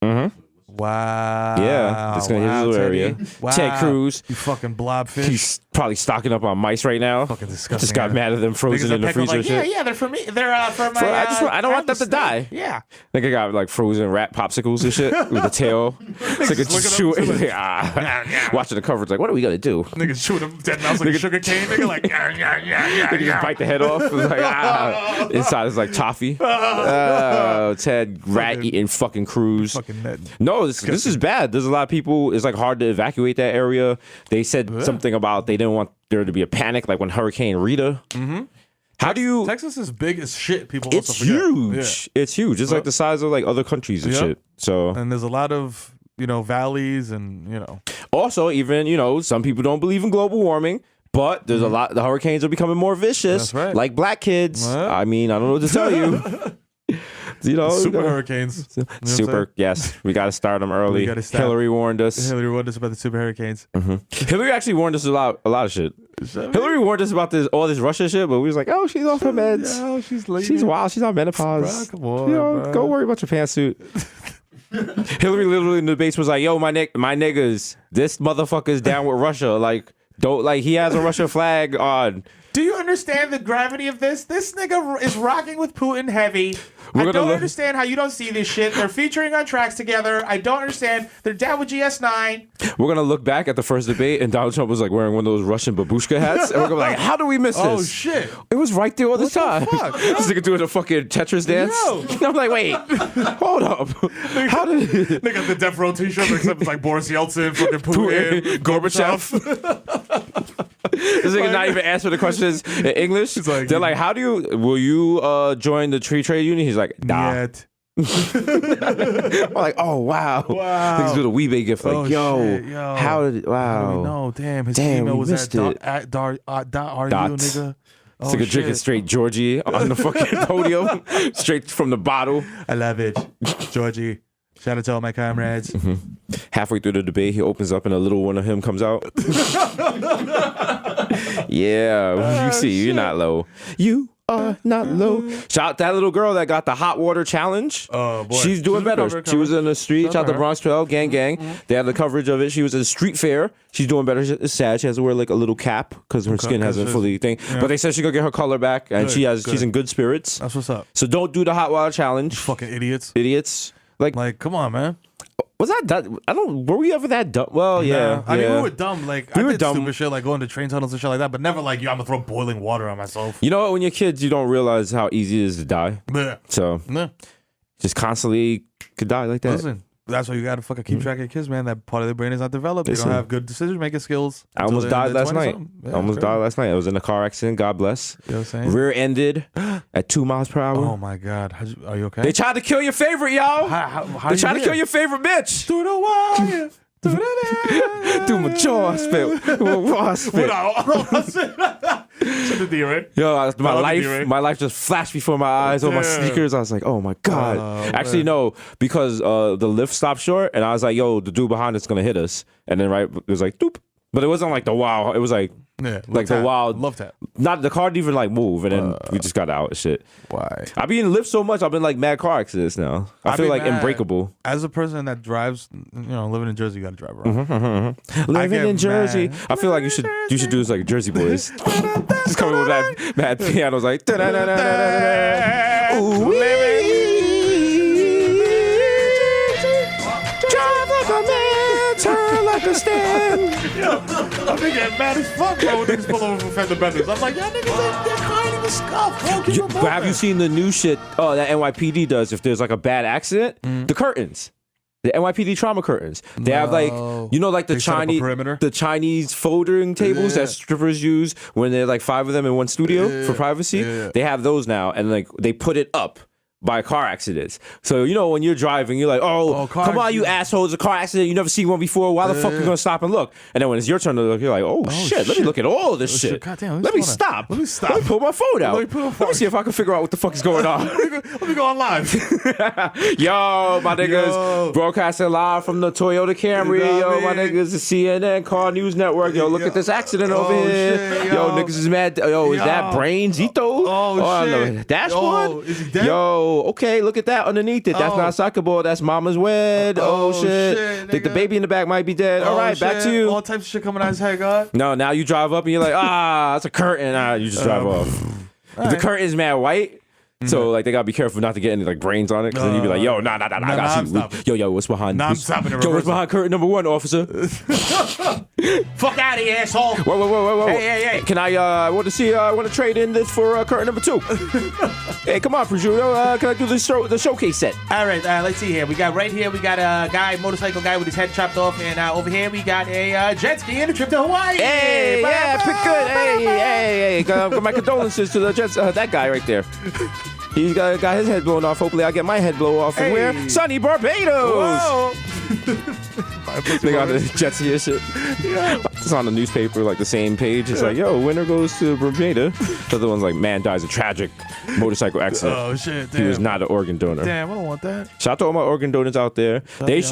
Mm-hmm. Wow. Yeah, it's gonna hit his little Teddy. area. Wow. Ted Cruz. You fucking blobfish. He's probably stocking up on mice right now. Fucking disgusting. Just got mad at them frozen Niggas in the at Petco freezer. like, and shit. yeah, they're for me. They're for my. I don't want them to steak. die. Yeah. Nigga got like frozen rat popsicles and shit with the tail. It's like Just just looking up shoot. to Watching the coverage, like, what are we gonna do? Niggas chewing them dead mouths like sugar cane. Nigga like, Nigga just bite the head off. It's like, inside is like toffee. Ted rat eating fucking Cruz. Fucking net. No, this is bad. There's a lot of people. It's like hard to evacuate that area. They said something about they didn't want there to be a panic, like when Hurricane Rita. Mm-hmm. How do you? Texas is big as shit. People It's also forget. huge. It's huge. It's like the size of like other countries and Yeah. shit. So And there's a lot of valleys and also, even some people don't believe in global warming. But there's a lot. The hurricanes are becoming more vicious, That's right. like black kids. What? I mean, I don't know what to tell you. super hurricanes. You know what I'm Super. saying? Yes, we got to start them early. gotta start- Hillary warned us. Hillary warned us about the super hurricanes. Hillary actually warned us a lot of shit. Hillary warned us about all this Russia shit, but we was like, oh, she's off her meds. Oh, she's late. She's wild. She's on menopause. Bro, come on, bro. Go worry about your pantsuit. Hillary literally in the debates was like, yo, my niggas, this motherfucker's down with Russia. Like, don't he has a Russia flag on. Do you understand the gravity of this? This nigga is rocking with Putin heavy. We're I gonna don't look- understand how you don't see this shit. They're featuring on tracks together. I don't understand. They're down with GS9. We're gonna look back at the first debate, and Donald Trump was like wearing one of those Russian babushka hats, and we're gonna be like, how do we miss this? Oh, shit. It was right there all the time. fuck? This nigga doing a fucking Tetris dance. Yo. I'm like, wait, hold up. How did They got the Death Row t-shirt, except it's like Boris Yeltsin, fucking Putin, Gorbachev? This nigga not even answering the questions in English. like- They're like, will you join the trade union? He's like, nah. Yet. I'm like, oh wow. Wow. Niggas do the Weebay gift like, Oh, yo, shit, yo. how did wow. No, damn. His Damn, email we was missed at it. .ru, Dots. nigga. It's like a drinking straight Georgie on the fucking podium, straight from the bottle. I love it. Georgie. Shout out to all my comrades. Halfway through the debate, he opens up and a little one of him comes out. Yeah, you see, you're not low. You are not low. Shout out that little girl that got the hot water challenge. Oh, boy. She's doing She's better. recovered. She was in the street. Shout Shout out out to her. Bronx 12, gang. They had the coverage of it. She was at a street fair. She's doing better. It's sad. She has to wear like a little cap because her skin 'cause hasn't she's- fully thing. But they said she gonna get her color back, and Good, she's in good spirits. That's what's up. So don't do the hot water challenge, Fucking idiots. idiots. Like, come on, man. Was that dumb? Were we ever that dumb? Well, yeah. I mean, yeah. we were dumb. Like, We I were did dumb. stupid shit, like going to train tunnels and shit like that, but never like, I'm gonna throw boiling water on myself. You know what? When you're kids, you don't realize how easy it is to die. Yeah. So Yeah. just constantly could die like that. Listen, that's why you gotta fucking keep track of your kids, man. That part of their brain is not developed. They Listen. don't have good decision making skills. I almost died last night. Yeah, I almost died last night. I was in a car accident. God bless. You know what I'm saying? Rear-ended at 2 miles per hour. Oh my God, are you okay? They tried to kill your favorite, yo. How They tried to kill your favorite bitch. Through the wire. Through my jaw spit. Raw spit. Yo, my life just flashed before my eyes. On my sneakers, I was like, oh my God. Actually, no, because the lift stopped short, and I was like, yo, the dude behind us gonna hit us. And then it was like, doop. But it wasn't like the wow. It was like, like the wild. Love tap. Not the car didn't even like move, and then we just got out and shit. Why? I've been in lift so much, I've been like mad car accidents now. I feel like unbreakable. As a person that drives, living in Jersey, you gotta drive around. Living in Jersey, mad. I feel like you should do this like Jersey Boys. Just coming with that mad pianos like. Ooh, drive like a man, turn like a stand. I'm getting mad as fuck, bro, when niggas pull over for fender benders. I'm like, y'all niggas, they're crying in the scuff, bro. Keep them But have you seen the new shit that NYPD does if there's like a bad accident? The curtains. The NYPD trauma curtains. They have like, like the They set up a Chinese, perimeter? the Chinese folding tables that strippers use when they're like 5 of them in one studio for privacy. They have those now, and like they put it up by car accidents. So when you're driving, you're like, come on, you assholes! A car accident. You never seen one before. Why the fuck you gonna stop and look? And then when it's your turn to look, you're like, oh shit! Let me look at all of this shit. Goddamn, Let me stop. Let me pull my phone out. Let me see if I can figure out what the fuck is going on. Let me go on live. Yo, my niggas, broadcasting live from the Toyota Camry. Yo, my niggas, the CNN Car News Network. Yo, look at this accident over here. Shit, yo, niggas is mad. Yo, is that Brainzito? Oh, shit. No, dashboard? Yo, is he dead? Yo, okay, look at that underneath it. That's not a soccer ball. That's mama's wed. Oh, shit. Think the baby in the back might be dead. All right, back to you. All types of shit coming out his head, God. No, now you drive up and you're like, that's a curtain. You just drive off. The curtain is mad white. So like they gotta be careful not to get any like brains on it, because then you'd be like, yo, nah, I got you. Yo, what's behind? Nah, I'm stopping it. Yo, what's behind curtain number 1, officer? Fuck out of here, asshole. Whoa. Hey. Can I want to trade in this for curtain number 2? Hey, come on, prosciutto. Can I do the showcase set? All right, let's see here. We got a motorcycle guy with his head chopped off, and over here we got a jet ski and a trip to Hawaii. Hey, yeah, pick good. Hey. My condolences to the Jets. That guy right there. He's got his head blown off. Hopefully, I get my head blown off. And where? Sunny Barbados. Whoa. They got the jet ski and shit. Yeah. It's on the newspaper, like the same page. It's like, yo, winner goes to Barbados. The other one's like, man dies of tragic motorcycle accident. Oh shit! Damn. He was not an organ donor. Damn, I don't want that. Shout out to all my organ donors out there. You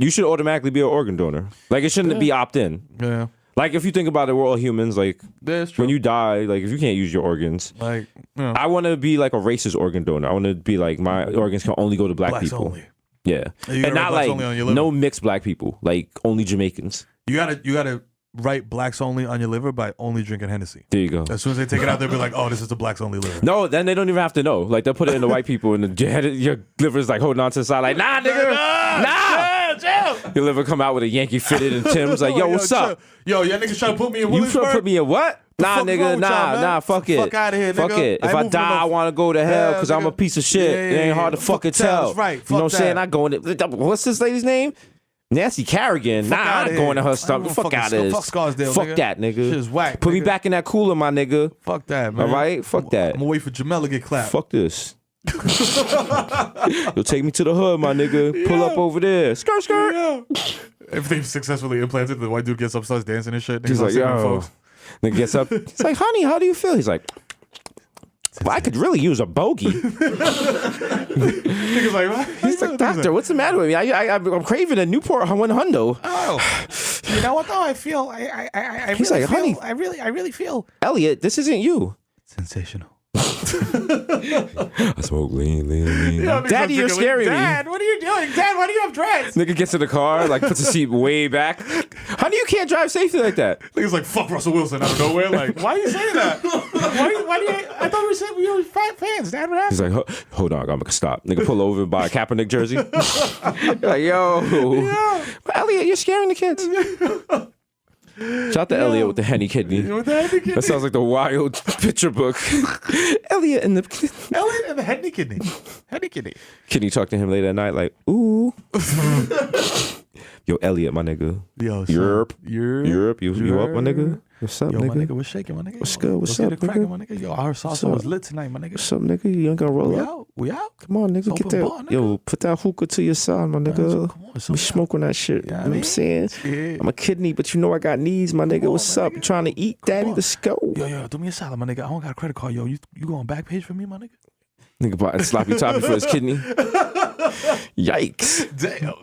should automatically be an organ donor. Like it shouldn't be opt-in. Yeah. Like if you think about it, we're all humans. Like That's true. when you die, like if you can't use your organs, Like, I want to be like a racist organ donor. I want to be like my organs can only go to black blacks people. only. Yeah, You gotta and not write blacks like only on your liver. no mixed black people. Like only Jamaicans. You gotta write blacks only on your liver by only drinking Hennessy. There you go. As soon as they take it out, they'll be like, oh, this is the blacks only liver. No, then they don't even have to know. Like they'll put it in the white people, and your liver's like holding on to the side, like nah, nigga, nah. Your liver come out with a Yankee fitted and Tim's like, yo, what's up? Yo, y'all niggas trying to put me in You Williamsburg? trying to put me in what? Nah, fuck wrong nigga, with y'all, man? nah, fuck it. Fuck outta here, Fuck nigga. it. I If I ain't moving die, no- I want to go to hell because I'm a nigga. piece of shit. Yeah, It ain't hard to fucking tell. That's right. You know what I'm Fuck saying? that. I go in. What's this lady's name? Nancy Kerrigan. Nah, I'm outta not here. going to her I stuff. don't Fuck fucking out of this. fuck Scarsdale, Fuck nigga. that, nigga. Shit is whack, Put me nigga. back in that cooler, my nigga. Fuck that, man. All right? Fuck that. I'm gonna wait for Jamel to get clapped. Fuck this. You'll take me to the hood, my nigga. Pull up over there. Skirt. Yeah. If they've successfully implanted, the white dude gets up, starts dancing and shit. He's Niggas like, sitting with yo. folks. Then gets up. He's like, honey, how do you feel? He's like, well, I could really use a bogey. Niggas like, what? He's like, doctor, what's the matter with me? I'm craving a Newport 100. Oh, you know what though? I feel I He's really like, feel, honey. I really feel. Elliot, this isn't you. Sensational. I smoke lean. Yeah, Daddy, you're scaring me. Dad, what are you doing? Dad, why do you have dreads? Nigga gets in the car, like puts the seat way back. Honey, you can't drive safely like that. Niggas like, fuck Russell Wilson out of nowhere. Like, Why are you saying that? why do you? I thought we said we were fans. Dad, what He's happened? like, hold on, I'm gonna stop. Nigga pull over and buy a Kaepernick jersey. You're like, yo. Elliot, you're scaring the kids. Shout out to Elliot with the Henny kidney. with the Henny kidney. That sounds like the wild picture book. Elliot and the Elliot and the Henny Kidney. Henny Kidney. Kidney talk to him late at night, like, ooh. Yo, Elliot, my nigga. Yo, Europe. Europe. Europe, you up, my nigga? What's up, Yo, nigga? my nigga, what's shaking, my nigga? What's good? What's Let's up, get it cracking, nigga? my nigga? Yo, our salsa up? was lit tonight, my nigga. What's up, nigga? You ain't gonna roll We up? out? We out? Come on, nigga. It's Get open that. bar, nigga. Yo, put that hookah to your side, my nigga. Come on, We something. smoking that shit. Yeah, You know what I'm saying? Yeah. I'm a kidney, but you know I got knees, my nigga. on, What's my up? nigga. You trying to eat, daddy? on. Let's go. Yo, do me a solid, my nigga. I don't got a credit card. Yo, you going back page for me, my nigga? Nigga bought sloppy toppy for his kidney. Yikes. Damn.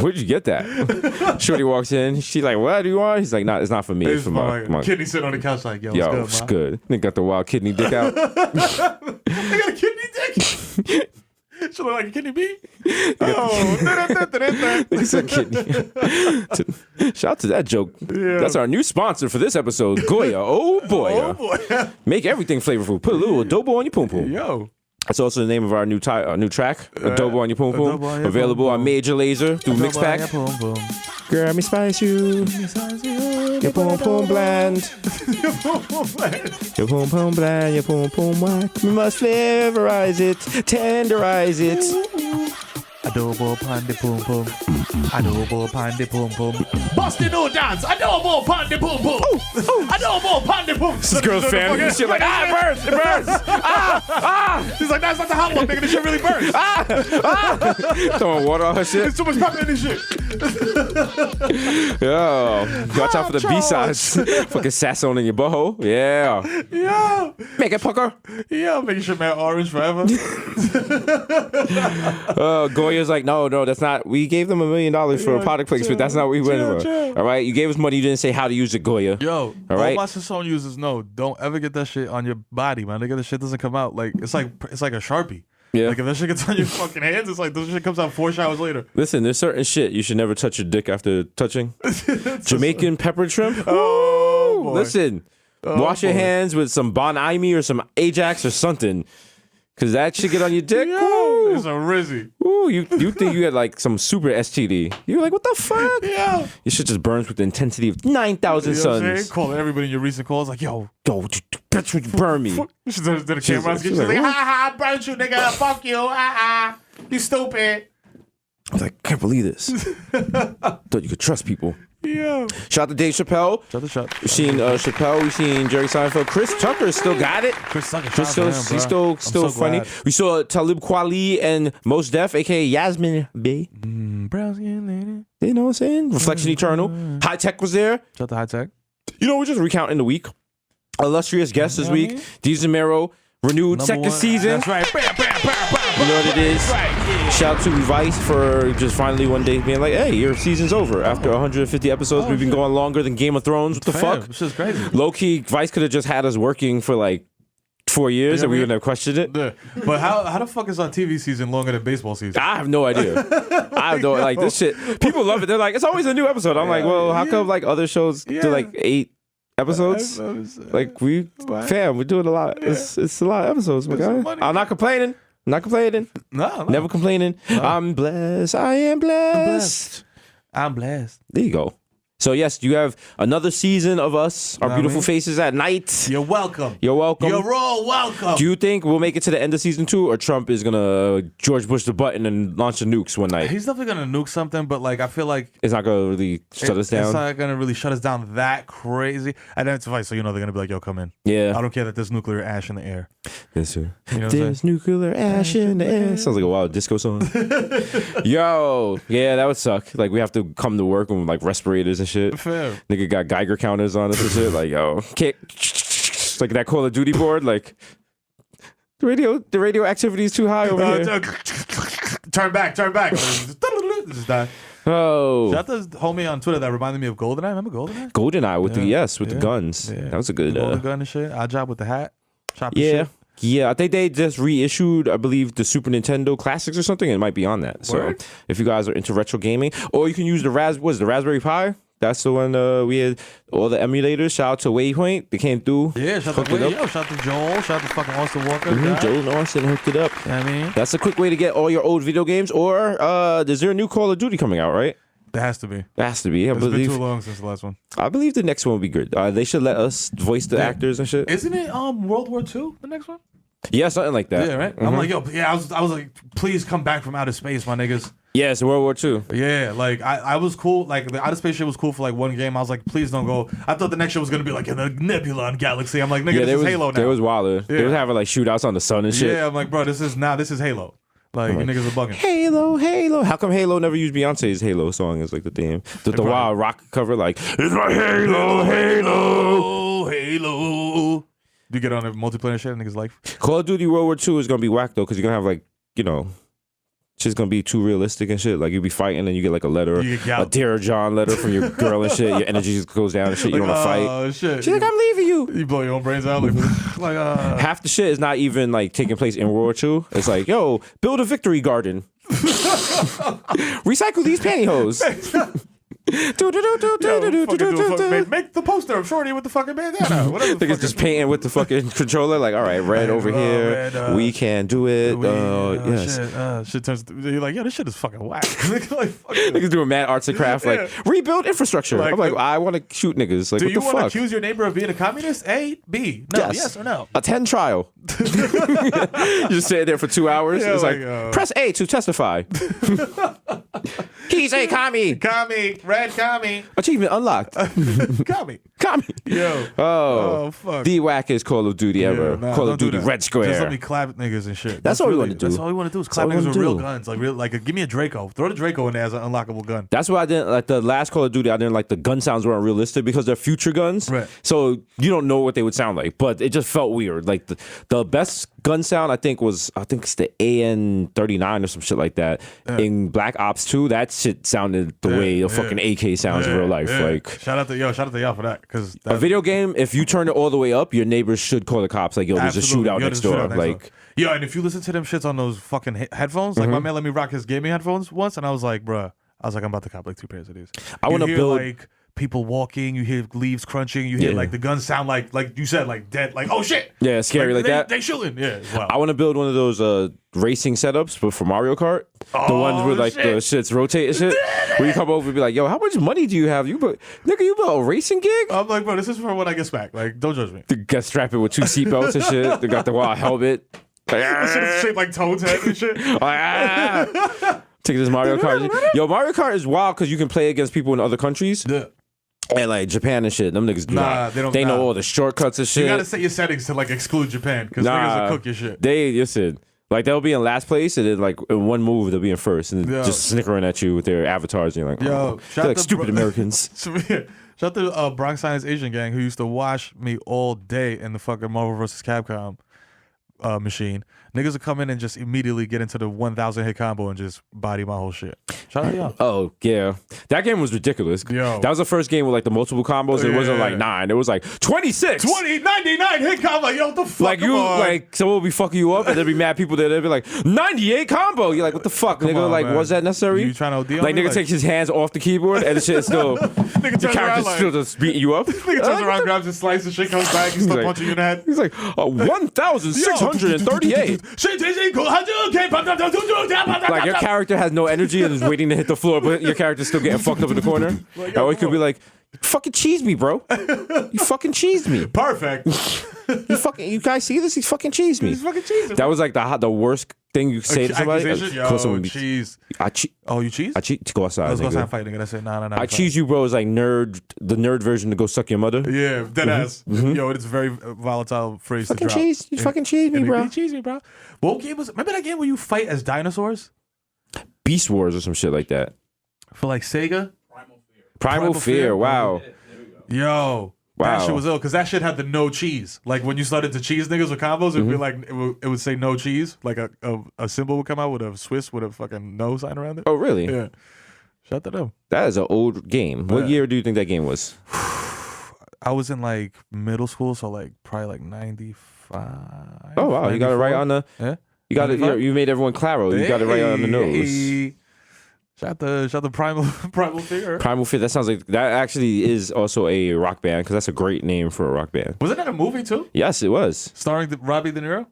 Where'd you get that? Shorty walks in. She like, what do you want? He's like, nah, it's not for me. It's for my kidney sitting on the couch like, yo, Yo, what's it's good, man? good. Nigga got the wild kidney dick out. I got a kidney dick. Should look like a kidney bee. Oh, Nigga said kidney. Shout out to that joke. Yeah. That's our new sponsor for this episode, Goya. Oh boy. Oh boy. Make everything flavorful. Put a little adobo on your pum pum. Yo. That's also the name of our new track, Adobo on your pum pum. Adobo on your Available pum on pum. Major Laser through Mixpack. Boom, boom. Girl, me spice you. Your pum pum bland. Your pum pum bland. Your pum pum whack. We must flavorize it, tenderize it. Adobo pandi pum pum. Adobo pandi pum pum. Busty no dance. Adobo pandi pum pum. Adobo pandi pum. This girl's fan. This shit like, it burns, it burns. He's like, that's not the hot one, nigga. This shit really burns. Throwing water on her shit. There's too much pepper in this shit. Yo, watch out for the B-sides. Fucking sassone in your butthole. Yeah. Yo. Make it pucker. Yo, making sure man orange forever. Goya's like, no, that's not. We gave them $1 million for a product placement. That's not what we went for. All right, you gave us money. You didn't say how to use it, Goya. Yo, all right. All my Sasson users know, don't ever get that shit on your body, man. Nigga, the shit doesn't come out like it's like a Sharpie. Yeah. Like if that shit gets on your fucking hands, it's like this shit comes out 4 showers later. Listen, there's certain shit you should never touch your dick after touching. Jamaican pepper shrimp. Oh, boy. Listen, wash your hands with some Bon Imi or some Ajax or something, cause that should get on your dick. Yo, it's a Rizzy. Ooh, you think you had like some super STD. You're like, what the fuck? Yeah. Your shit just burns with the intensity of 9,000 You know what I'm saying? suns. Calling everybody in your recent calls like, yo, Bitch, would burn me. she did a camera on. She's like, like, "What?" ha ha, burnt you, nigga. Fuck you. You stupid. I was like, can't believe this. Thought you could trust people. Yeah. Shout out to Dave Chappelle. Shut the shot. We've seen Chappelle. We've seen Jerry Seinfeld. Chris Tucker still got it. Chris Tucker. He's still funny. Glad. We saw Talib Kweli and Mos Def, aka Yasmin Bey. Brown skin lady. You know what I'm saying? Reflection Eternal. High Tech was there. Shut the high tech. You know, we're just recounting the week. Illustrious guest this week. D. Zamero. Renewed Number second one. season. That's right. Bam, bam, bam, bam. You know what it is. That's right. Yeah. Shout out to Vice for just finally one day being like, hey, your season's over. After 150 episodes, we've been going longer than Game of Thrones. What the fuck? This is crazy. Low key, Vice could have just had us working for like 4 years and we wouldn't have questioned it. Yeah. But how the fuck is our TV season longer than baseball season? I have no idea. I have no, like, this shit. People love it. They're like, it's always a new episode. I'm like, well, how come like other shows do like 8 episodes? Like we're doing a lot. It's a lot of episodes, my guy. money. I'm not complaining. No. Never complaining. I'm blessed. I am blessed. I'm blessed. There you go. So yes, you have another season of us, our Know what I beautiful mean? faces at night. You're welcome. You're welcome. You're all welcome. Do you think we'll make it to the end of season 2, or Trump is gonna George Bush the button and launch the nukes one night? He's definitely gonna nuke something, but like I feel like It's not gonna really shut us down. It's not gonna really shut us down that crazy. And then it's Vice, so you know they're gonna be like, "Yo, come in." Yeah. I don't care that there's nuclear ash in the air. Yes, sir. You know what I'm There's nuclear ash in the air. Sounds like a wild disco song. Yo, yeah, that would suck. Like we have to come to work with like respirators and shit. Fair. Nigga got Geiger counters on us and shit. Like, yo, can't like that Call of Duty board. Like the radioactivity is too high over here. Turn back. Just die. Oh, Shout out to homie on Twitter that reminded me of GoldenEye. Remember GoldenEye? GoldenEye with the Yeah. the guns. Yeah. That was a good. The golden gun and shit. Our job with the hat. Chop the Yeah. shit. Yeah, I think they just reissued, I believe, the Super Nintendo Classics or something. It might be on that. So Word. if you guys are into retro gaming, or you can use the Raspberry Pi. That's the one we had all the emulators. Shout out to Waypoint. They came through. Yeah, shout hooked out it to up. Yo, shout out to Joel, shout out to fucking Austin Walker. guy. Joe Norton hooked it up. You know what I mean? That's a quick way to get all your old video games. Or is there a new Call of Duty coming out, right? There has to be. It has to be. It's been too long since the last one. I believe the next one will be good. They should let us voice the actors and shit. Isn't it World War II, the next one? Yeah, something like that. Yeah, right. I'm like, yo, yeah. I was like, please come back from outer space, my niggas. Yeah, it's World War II. Yeah, like I was cool. Like the outer space shit was cool for like one game. I was like, please don't go. I thought the next shit was gonna be like in the Nebulon Galaxy. I'm like, nigga, Yeah, this is Halo now. There was wilder. They was having like shootouts on the sun and shit. Yeah, I'm like, bro, this is Halo. Like, you niggas are bugging. Halo, Halo. How come Halo never used Beyonce's Halo song as like the theme? The wild rock cover, like, it's my Halo, Halo. Halo. Do you get on a multiplayer shit in niggas' life? Call of Duty World War II is gonna be whack though, because you're gonna have like, you know, shit's gonna be too realistic and shit. Like you be fighting and you get like a letter, a Dear John letter from your girl and shit. Your energy just goes down and shit. You don't wanna fight. Oh shit. She's like, I'm leaving you. You blow your own brains out. Like Half the shit is not even like taking place in World War II. It's like, yo, build a victory garden. Recycle these pantyhose. Make the poster of Shorty with the fucking bandana. Whatever. I think it's just painting with the fucking controller. Like, all right, red over here. red, we can do it. Yes. Shit turns. You're like, yo, this shit is fucking whack. Like, fuck Niggas doing mad arts and craft. Like, rebuild infrastructure. Like, I'm like, I want to shoot niggas. Like, do what you the want to fuck? accuse your neighbor of being a communist? A, B. No, yes or no? Attend trial. You just sit there for 2 hours. Yeah, it's like, press A to testify. He's a commie. Commie, red commie. Achievement unlocked. Commie. Commie. Yo. Oh, fuck. The wackest Call of Duty ever. Nah, Call don't of do Duty that. Red Square. Just let me clap niggas and shit. That's all we want to do. That's all we want to do is That's all clap we niggas wanna with real do. guns. Like give me a Draco. Throw the Draco in there as an unlockable gun. That's why I didn't like the last Call of Duty. I didn't like the gun sounds weren't realistic because they're future guns. Right. So you don't know what they would sound like, but it just felt weird. Like the best gun sound I think it's the AN-39 or some shit like that in Black Ops 2. That shit sounded the way a fucking AK sounds in real life. Like shout out to y'all for that because a video game. If you turn it all the way up, your neighbors should call the cops. Like, yo, there's a shootout next door. Like. Yo, and if you listen to them shits on those fucking headphones, like my man let me rock his gaming headphones once, and I was like, I'm about to cop like 2 pairs of these. I want to build like people walking, you hear leaves crunching, you hear like the guns sound like you said, like dead, like oh shit. Yeah, scary like that. They shooting. Yeah, wow. I want to build one of those racing setups, but for Mario Kart, the ones where like the shits rotate and shit. Where you come over and be like, yo, how much money do you have? You built a racing gig? I'm like, bro, this is for when I get smacked. Like, don't judge me. They got strapped it with 2 seatbelts and shit. They got the wild helmet. This shit is shaped like Toad's head and shit. Take this Mario Kart. Yo, Mario Kart is wild because you can play against people in other countries. Yeah. And like Japan and shit. Them niggas do not. They know all the shortcuts and shit. You gotta set your settings to like exclude Japan because niggas will cook your shit. Listen. Like they'll be in last place, and then like in one move they'll be in first, and just snickering at you with their avatars, and you're like, they're like stupid Americans. Shout out to Bronx Science Asian gang who used to watch me all day in the fucking Marvel vs. Capcom machine. Niggas would come in and just immediately get into the 1,000 hit combo and just body my whole shit. Shout out to y'all. Oh yeah, that game was ridiculous. Yo. That was the first game with like the multiple combos. It wasn't like 9. It was like 26. 99 hit combo. Yo, what the fuck? Like someone will be fucking you up, and there'll be mad people there. They'll be like 98 combo. You're like, what the fuck, nigga? on, like, man. was that necessary? You trying to OD on like me? nigga Like- takes his hands off the keyboard, and the shit is still the turns around character's like- still just beating you up. Nigga turns around, grabs his slice, and shit comes back. He's still like- punching you in the head. He's like 1,638. Like your character has no energy and is waiting to hit the floor, but your character's still getting fucked up in the corner. Or it could be like, you fucking cheesed me, bro. You fucking cheesed me. Perfect. You guys see this? He fucking cheesed me. He's fucking cheesing. That was like the worst thing you could say to somebody. Accusation? Call someone Yo, cheese. Oh, you cheese? I cheat to go outside. Let's go nigga. outside fighting. And I said, no. I cheese you, bro. Is like the nerd version to go suck your mother. Yeah, dead ass. Yo, it's a very volatile phrase Fucking to drop. cheese. You fucking cheese me, bro. You cheese me, bro. What game was? Remember that game where you fight as dinosaurs Beast Wars or some shit like that. for like Sega? Primal Fear. Wow. Yo. Wow. That shit was ill because that shit had the no cheese. Like when you started to cheese niggas with combos, it'd be like it would say no cheese. Like a symbol would come out with a Swiss with a fucking no sign around it. Oh, really? Yeah. Shout to them. That is an old game. What year do you think that game was? I was in like middle school, so like probably like 95. Oh wow, you got it right 94. on the. Yeah. You got it. 95? You made everyone claro. You got it right on the nose. Hey. Shout the primal Fear. Primal Fear. That sounds like that actually is also a rock band because that's a great name for a rock band. Wasn't that a movie too? Yes, it was. Starring Robbie De Niro?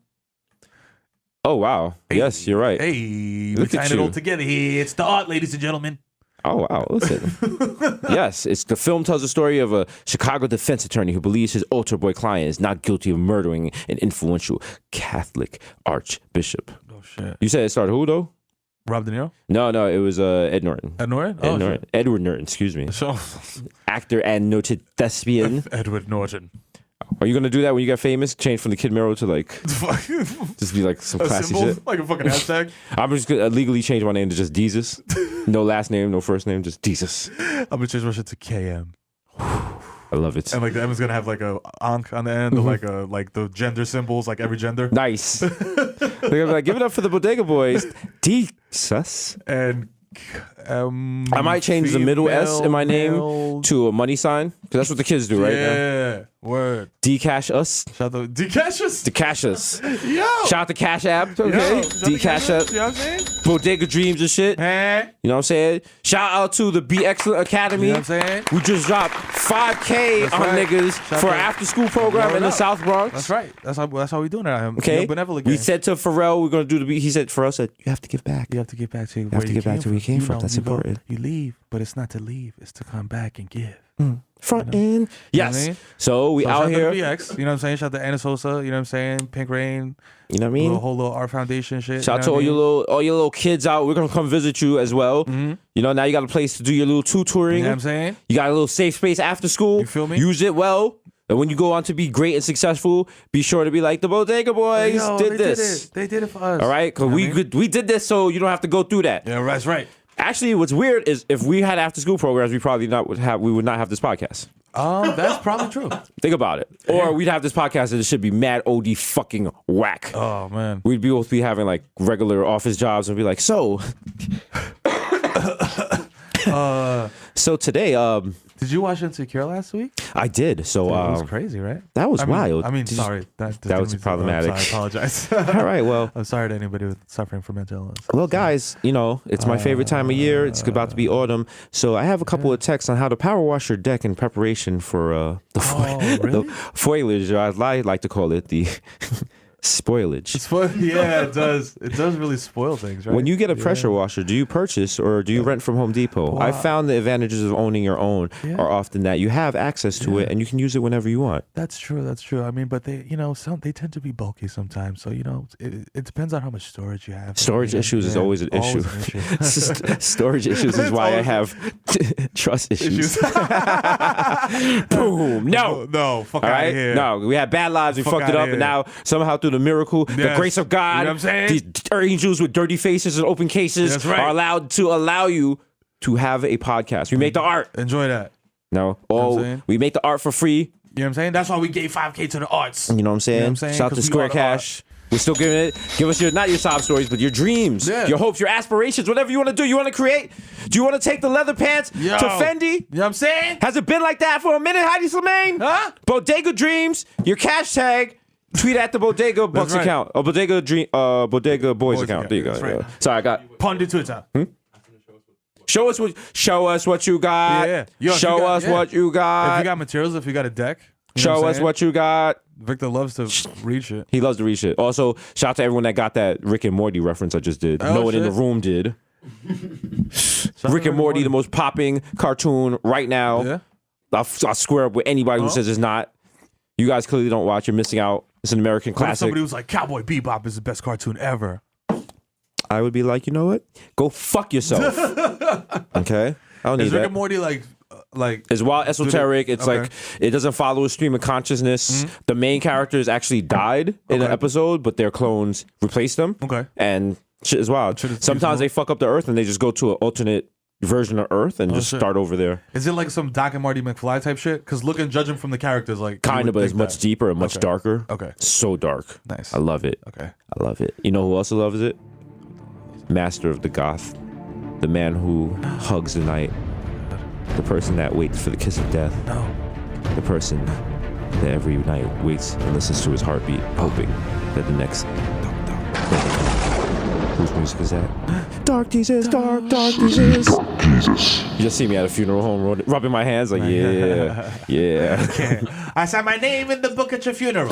Oh wow. Yes, you're right. Hey, Look we're at tying it you. all together here. It's the art, ladies and gentlemen. Oh, wow. Listen. Yes, the film tells the story of a Chicago defense attorney who believes his altar boy client is not guilty of murdering an influential Catholic archbishop. Oh shit. You said it started who, though? Rob De Niro? No, it was Ed Norton. Ed Norton? Ed Norton. Edward Norton, excuse me. So, Actor and noted thespian. Edward Norton. Are you going to do that when you get famous? Change from the Kid Mero to like, just be like some A classy symbol? shit? Like a fucking hashtag? I'm just going to legally change my name to just Jesus. No last name, no first name, just Jesus. I'm gonna change my shit to KM. I love it. And like the M is gonna have like a ankh on the end, or like the gender symbols, like every gender. Nice. They're like, give it up for the Bodega Boys. Jesus. And I might change the middle S in my name to a money sign, because that's what the kids do right now. Yeah, word. Decash us. Shout out to Decashus. Decash us. Yo. Shout out to Cash App, okay? Decash up. You know what I'm saying? Bodega Dreams and shit. Hey. You know what I'm saying? Shout out to the Be Excellent Academy. You know what I'm saying? We just dropped $5K That's on right. niggas Shout for out an to- after school program Word in the up. South Bronx. That's right. That's how we doing it. Okay. Yo, Benevolent We Gang. said to Pharrell, we're gonna do the beat. He said, Pharrell said, you have to give back. You have to get back to have to get back to where you came from. That's you go- important. You leave, but it's not to leave. It's to come back and give. Front end. Yes. what I mean? So we So out shout here. to BX, you know what I'm saying? Shout out to Anna Sosa, you know what I'm saying? Pink Rain, You know what I mean? the whole little Art Foundation shit. Shout out to you know all your little kids out. We're gonna come visit you as well. Mm-hmm. You know, now you got a place to do your little tutoring. You know what I'm saying? You got a little safe space after school. You feel me? Use it well. And when you go on to be great and successful, be sure to be like the Bodega Boys Yo, did they this. They did it for us. All right, because You know what I mean? we did this so you don't have to go through that. Yeah, that's right. Actually, what's weird is if we had after school programs, we probably would not have this podcast. That's probably true. Think about it. Or we'd have this podcast and it should be mad OD fucking whack. Oh man. We'd both be having like regular office jobs and be like, so today, Did you watch Insecure last week? I did. So It was crazy, right? that was I mean, wild. I mean, Did you- sorry. that was problematic. I apologize. All right, well, I'm sorry to anybody with suffering from mental illness. well, guys, you know it's my favorite time of year. It's about to be autumn, so I have a couple of texts on how to power wash your deck in preparation for the really? foliage, or as I like to call it, the spoilage. Yeah, it does. It does really spoil things, right? When you get a pressure washer, do you purchase or do you rent from Home Depot? I found the advantages of owning your own are often that you have access to it and you can use it whenever you want. That's true. That's true. I mean, but they, you know, they tend to be bulky sometimes. So you know, it depends on how much storage you have. Storage issues is always an issue. Storage issues is why I have trust issues. Boom. No. No. Fuck All out right. of here. No, we had bad lives. We Fuck fucked it outta up, here. and now somehow through the miracle, the Yes. grace of God, You know what I'm saying? these angels with dirty faces and open cases That's right. are allowed to allow you to have a podcast. We make the art. Enjoy that. No. what I'm Oh, saying? we make the art for free. You know what I'm saying? That's why we gave 5K to the arts. You know what I'm saying? You know what I'm saying? Shout out to 'Cause we Square are the Cash. We're still giving it. Give us not your sob stories, but your dreams, Yeah. your hopes, your aspirations, whatever you want to do. You want to create? Do you want to take the leather pants Yo. to Fendi? You know what I'm saying? Has it been like that for a minute, Heidi Slimane? Huh? Bodega Dreams, your cash tag. Tweet at the Bodega Bucks right. account. Or Bodega Bodega Boys account. account. There you go. That's Yeah. right. Sorry, I got. Pun to Twitter. Show us what you got. Yeah. Yo, if show you got- us yeah. what you got. If you got materials, if you got a deck, you know show I'm us saying? what you got. Victor loves to read shit. He loves to read shit. Also, shout out to everyone that got that Rick and Morty reference I just did. Oh, no one in the shit. room did. Shout out Rick to and Morty, the most popping cartoon right now. Yeah. I'll square up with anybody who says it's not. You guys clearly don't watch. You're missing out. It's an American What if classic. somebody was like, Cowboy Bebop is the best cartoon ever? I would be like, you know what? Go fuck yourself. Okay? I don't need Is Rick that. and Morty like It's wild esoteric. It's okay. like it doesn't follow a stream of consciousness. The main characters actually died in an Okay. episode, but their clones replaced them. Okay. And shit is wild. Shit is Sometimes beautiful. they fuck up the Earth and they just go to an alternate version of Earth and just shit. start over there. Is it like some Doc and Marty McFly type shit? Because judging from the characters, like you Kind of, would but it's think much that. deeper and much Okay. darker. Okay. So dark. Nice. I love it. Okay. I love it. You know who also loves it? Master of the Goth. The man who hugs the night. The person that waits for the kiss of death. No. The person that every night waits and listens to his heartbeat, hoping that the next whose music is that? Dark Jesus, dark Jesus. You just see me at a funeral home rubbing my hands like, yeah, yeah. I signed my name in the book at your funeral.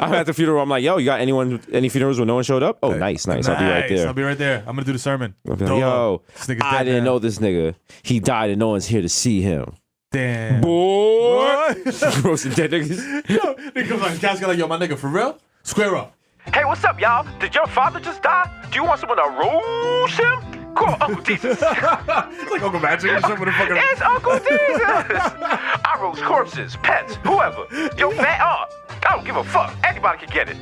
I'm at the funeral. I'm like, yo, you got any funerals where no one showed up? Oh, nice. I'll be right there. I'll be right there. I'm gonna do the sermon. I'll be like, yo, This nigga's I dead didn't now. know this nigga. He died and no one's here to see him. Damn. Boy. Roasting dead niggas. Yo, nigga comes on the casket like, yo, my nigga, for real? Square up. Hey, what's up, y'all? Did your father just die? Do you want someone to roast him? Call Uncle Jesus. It's like Uncle Magic and shit with a fucking... It's Uncle Jesus. I roast corpses, pets, whoever. Yo, fat I don't give a fuck. Anybody can get it.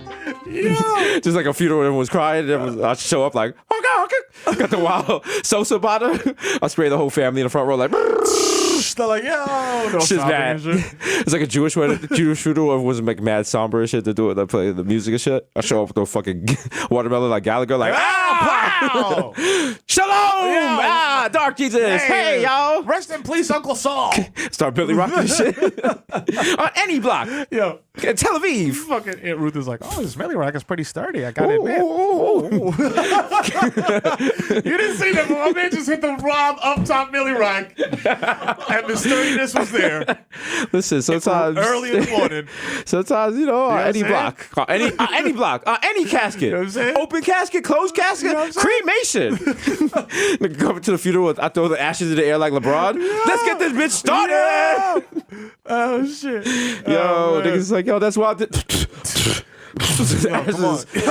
Just like a funeral, everyone was crying. I show up like, okay. Got the wild Sosa bottle. I spray the whole family in the front row like, They're like, yo, no shit's stopping mad. and shit. It's like a Jewish funeral. Everyone was like mad somber and shit to do it, like play the music and shit. I show up with the fucking watermelon like Gallagher, like, Wow. Shalom! Dark Jesus! Hey, y'all! Rest in peace, Uncle Saul. Start Billy rocking shit. On any block. Yo, In Tel Aviv. fucking Aunt Ruth is like, oh, this Smelly Rock is pretty sturdy. I gotta admit. Ooh. You didn't see that, but my man just hit the Rob up top Millie Rock. And the sturdiness was there. Listen, sometimes Early in the morning. sometimes, you know, on what any I'm block. On any block. On any casket. You know what I'm saying? Open casket, closed casket, You know what I'm cremation. Nigga coming to the funeral, I throw the ashes in the air like LeBron. Let's get this bitch started. Oh, shit. Yo, man. niggas like, yo, that's why I did.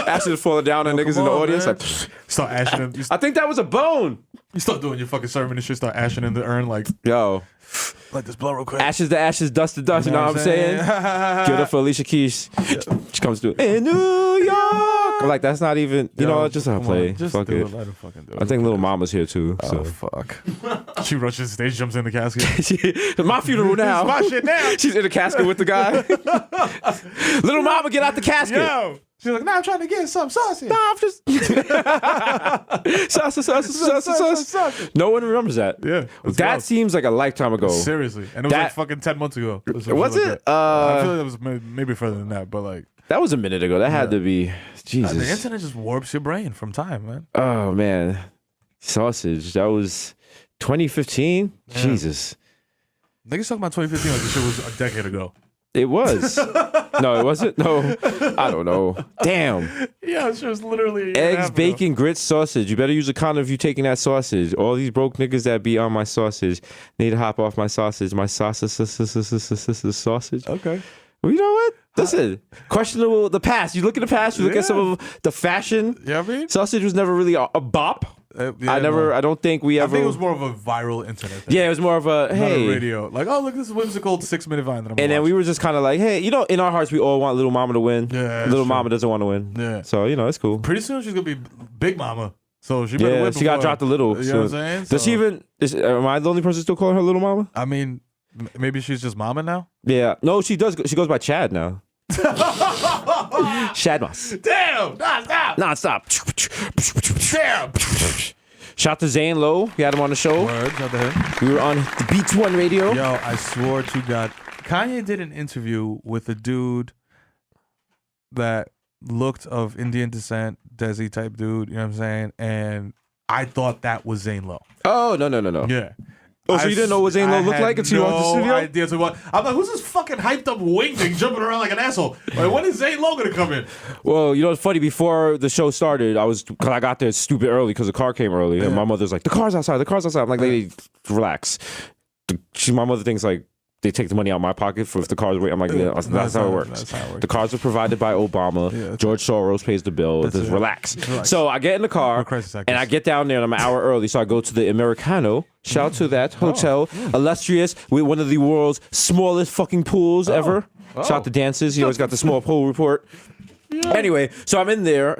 ashes falling down on niggas in the audience. Man. Like, Start ashing in. I think that was a bone. You start doing your fucking sermon and shit, start ashing in the urn like, Yo, let this blow real quick. ashes to ashes, dust to dust. You know what I'm saying? Give it up for Alicia Keys. She comes through in New York. I'm like, that's not even. You know, just how I play. Just Fuck do it. it. Let her fucking do it. I think Little Mama's here too. So. Oh, fuck. She rushes the stage, jumps in the casket. My funeral now. My shit now. She's in the casket with the guy. Little Mama, get out the casket. Yo. She's like, nah, I'm trying to get some sausage. Nah, I'm just sausage. No one remembers that. Yeah. That seems like a lifetime ago. Seriously. And it was That- like fucking 10 months ago. or some Was shit like it? that. I feel like that was maybe further than that, but like, That was a minute ago. That had to be the Jesus. internet just warps your brain from time, man. Oh man, sausage. That was 2015. Jesus, Niggas talking about 2015 like this shit was a decade ago. it was. No, it wasn't. No, I don't know. Damn. Yeah, it was literally Eggs, bacon, grits, sausage. You better use a condom if you taking that sausage. All these broke niggas that be on my sausage need to hop off my sausage. My sausage. Okay. Well, you know what? Listen, questionable. The past. You look at the past. You look at some of the fashion. Yeah, I mean, Sausage was never really a bop. yeah, I never. no. I don't think we I ever. think it was more of a viral internet thing. Yeah, it was more of a Not hey. a radio. Like, oh, look, this is whimsical 6-minute vine that I'm And then we were just kind of like, hey, you know, in our hearts, we all want Little Mama to win. Yeah, that's Little true. Mama doesn't want to win. Yeah. So, you know, it's cool. Pretty soon she's going to be Big Mama. So she better Yeah, win she got before- dropped a little. You so- know what I'm saying? Does she So- even, am I the only person still calling her Little Mama? I mean, maybe she's just Mama now? Yeah. No, she does. She goes by Chad now. Shadmas. Damn! Nah, stop! Non-stop. Damn! Shout to Zane Lowe. We had him on the show. Word, shout to him. We were on the Beats One Radio. Yo, I swore to God. Kanye did an interview with a dude that looked of Indian descent, Desi type dude, you know what I'm saying? And I thought that was Zane Lowe. Oh, no. Yeah. Oh, so you didn't know what Zane Lowe looked like until you walked in the studio? No idea. So what? I'm like, who's this fucking hyped up wing thing jumping around like an asshole? Like, when is Zane Lowe gonna come in? Well, you know, it's funny. Before the show started, because I got there stupid early because the car came early. And my mother's like, the car's outside. I'm like, lady, relax. My mother thinks like, they take the money out of my pocket for if the cars wait. I'm like, yeah, that's how it works. That's how it works. The cars are provided by Obama. Yeah, George Soros pays the bill. That's Just it. relax. Relax. So I get in the car No crisis and actors. I get down there and I'm an hour early. So I go to the Americano. Shout out to that hotel, illustrious, with one of the world's smallest fucking pools ever. Shout out to Dances. He always got the small pool report. Anyway, so I'm in there.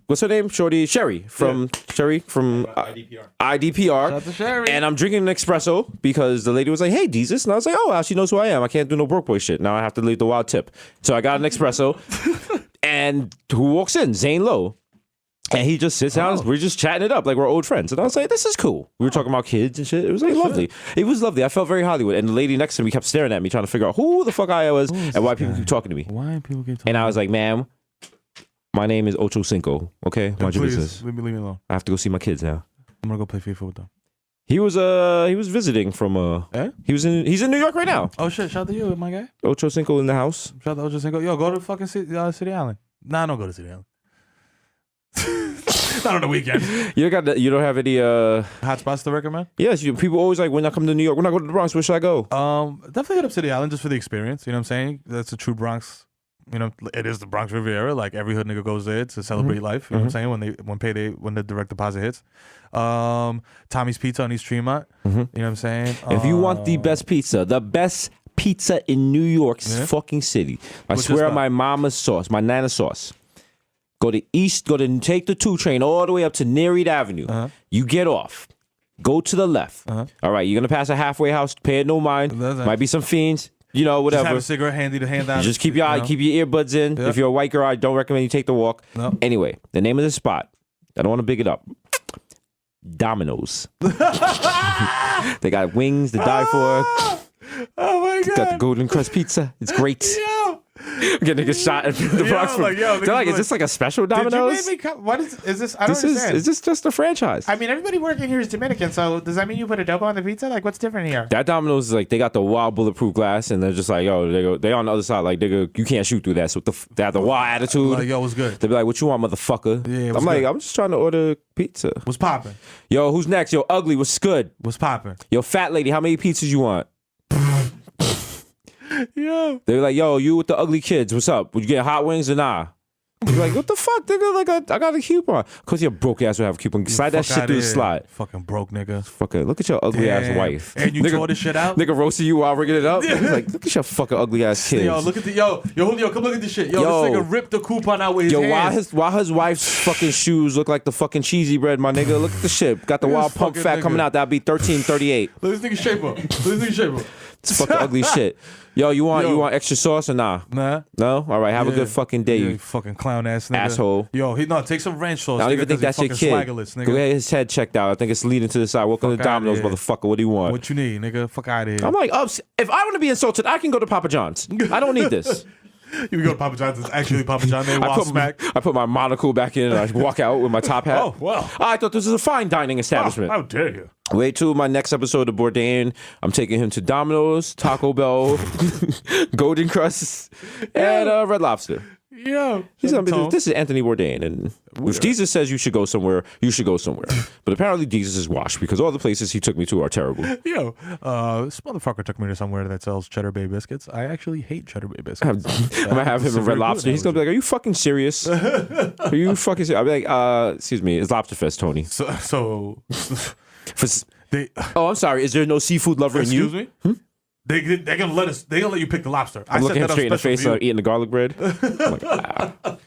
What's her name? Sherry from IDPR. Shout to Sherry. And I'm drinking an espresso because the lady was like, hey, Jesus. And I was like, oh, well, she knows who I am. I can't do no broke boy shit. Now I have to leave the wild tip. So I got an espresso. And who walks in? Zane Lowe. And he just sits down. We're just chatting it up like we're old friends. And I was like, this is cool. We were talking about kids and shit. It was like lovely. It was lovely. I felt very Hollywood. And the lady next to me kept staring at me, trying to figure out who the fuck I was and why people keep talking to me. Why people keep talking? And I was like, ma'am, my name is Ocho Cinco. Okay? Mind your Please, business. leave me alone. I have to go see my kids now. I'm gonna go play FIFA with them. He was visiting from Eh? he's in New York right now. Oh shit! Shout out to you, my guy. Ocho Cinco in the house. Shout out to Ocho Cinco. Yo, go to fucking City Island. Nah, don't go to City Island. Not on the weekend. You don't have any Hot spots to recommend? yes, people always like when I come to New York, when I go to the Bronx, where should I go? Definitely hit up City Island just for the experience. You know what I'm saying? That's a true Bronx. You know, it is the Bronx Riviera. Like every hood nigga goes there to celebrate life. You know what I'm saying? When the direct deposit hits. Tommy's Pizza on East Tremont. You know what I'm saying? If you want the best pizza in New York's fucking city, I What's swear your on my mama's sauce, my nana sauce. Go to take the 2 train all the way up to Nereid Avenue. You get off. Go to the left. All right, you're gonna pass a halfway house. Pay it no mind. That's right. Might be some fiends. You know, just whatever. have a cigarette handy to hand out. Just keep your earbuds in. Yep. If you're a white girl, I don't recommend you take the walk. No. Anyway, the name of the spot. I don't want to big it up. Domino's. They got wings to die for. Oh my god! Got the Golden Crust Pizza. It's great. Yo, Get niggas shot in the Bronx. They're like, is this like a special Domino's? Did you make me come? What is this? I don't This understand. is this just a franchise? I mean, everybody working here is Dominican, so does that mean you put adobo on the pizza? Like, what's different here? That Domino's is like they got the wild bulletproof glass, and they're just like, yo, they on the other side, like you can't shoot through that. So they have the wild attitude. Like, yo, what's good? They be like, what you want, motherfucker? Yeah, I'm what's like, good? I'm just trying to order pizza. What's popping? Yo, who's next? Yo, ugly, what's good? What's popping? Yo, fat lady, how many pizzas you want? Yo, They were like, yo, you with the ugly kids, what's up? Would you get hot wings or nah? You're like, what the fuck, nigga? Like, I got a coupon. Cause your broke ass would have a coupon. Slide that fuck shit outta through the here. slide. Fucking broke nigga. Fucking look at your ugly ass Damn. wife. And you nigga, tore this shit out? Nigga roasting you while rigging it up. He's like, look at your fucking ugly ass kids. Yo, look at the yo, Julio, come look at this shit. Yo, Yo. this nigga ripped the coupon out with his Yo, hands. why his wife's fucking shoes look like the fucking cheesy bread, my nigga? Look at the shit. Got the Look at wild this pump fucking fat nigga. coming out. That'd be $13.38. Look at this nigga shape up. Look at this nigga shape up. It's fucking ugly shit. Yo, you want Yo. extra sauce or nah? Nah. No? All right, have a Yeah. good fucking day, Yeah, you fucking clown ass nigga. asshole. Yo, take some ranch sauce. I don't nigga, even think 'cause that's your he kid. fucking swaggerless, nigga. Go get his head checked out. I think it's leading to the side. Welcome Fuck to outta Domino's, here. motherfucker. What do you want? What you need, nigga? Fuck out of here. I'm like, if I want to be insulted, I can go to Papa John's. I don't need this. You go to Papa John's. It's actually Papa John. They walk smack. I put my monocle back in and I walk out with my top hat. Oh, wow. I thought this was a fine dining establishment. How dare you? Wait till my next episode of Bourdain. I'm taking him to Domino's, Taco Bell, Golden Crust, and Red Lobster. Yo. He's gonna be, this is Anthony Bourdain, and if Jesus says you should go somewhere, you should go somewhere. But apparently Jesus is washed because all the places he took me to are terrible. Yo, this motherfucker took me to somewhere that sells Cheddar Bay biscuits. I actually hate Cheddar Bay I'm biscuits. gonna have him That's a in Red very good Lobster. He's gonna be like, "Are you fucking serious? Are you fucking serious?" I'll be like, "Excuse me, it's Lobster Fest, Tony." So For- they oh, I'm sorry. Is there no seafood lover in you? excuse me. They're gonna let us. They're gonna let you pick the lobster. I'm looking him up straight in the special face, for you. eating the garlic bread. I'm like,